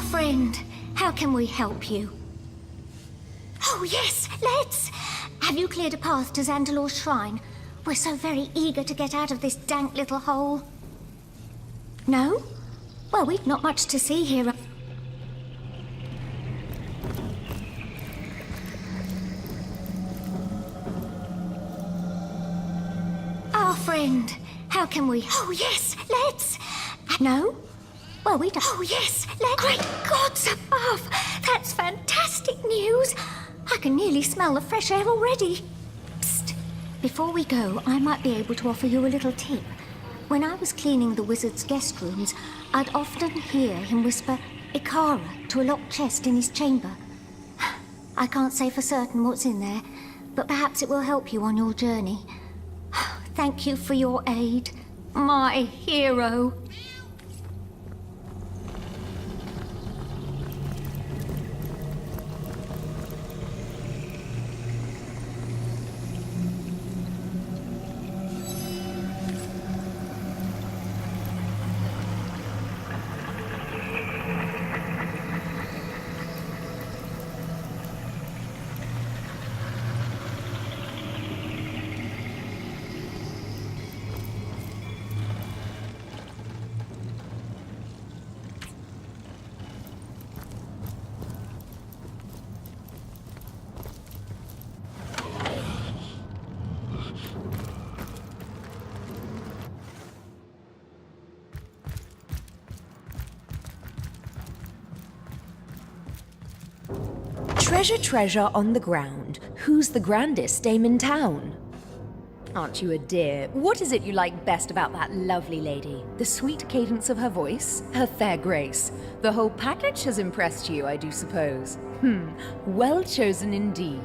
[SPEAKER 15] friend, how can we help you? Oh, yes, let's! Have you cleared a path to Xandalor's shrine? We're so very eager to get out of this dank little hole. No? Well, we've not much to see here. Our friend, how can we... Oh, yes, let's... No? Well, we don't... Oh, yes, let's... Great gods above! That's fantastic news! I can nearly smell the fresh air already. Psst. Before we go, I might be able to offer you a little tip. When I was cleaning the wizard's guest rooms, I'd often hear him whisper Ikara to a locked chest in his chamber. I can't say for certain what's in there, but perhaps it will help you on your journey. Thank you for your aid, my hero.
[SPEAKER 1] Treasure, treasure on the ground. Who's the grandest dame in town? Aren't you a dear? What is it you like best about that lovely lady? The sweet cadence of her voice? Her fair grace? The whole package has impressed you, I do suppose. Well chosen indeed.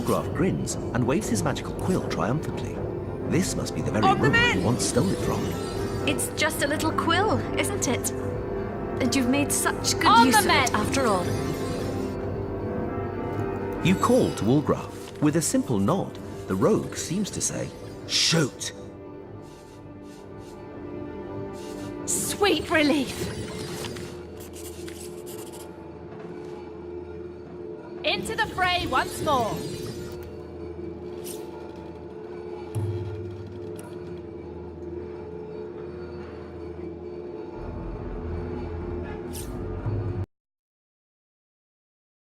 [SPEAKER 7] Wolgraf grins and waves his magical quill triumphantly. This must be the very
[SPEAKER 2] On the
[SPEAKER 7] room
[SPEAKER 2] men!
[SPEAKER 7] he once stole it from.
[SPEAKER 2] It's just a little quill, isn't it? And you've made such good
[SPEAKER 14] On
[SPEAKER 2] use
[SPEAKER 14] the
[SPEAKER 2] of
[SPEAKER 14] men!
[SPEAKER 2] it after all.
[SPEAKER 7] You call to Wolgraf. With a simple nod, the rogue seems to say, "Shoot!"
[SPEAKER 4] Sweet relief. Into the fray once more.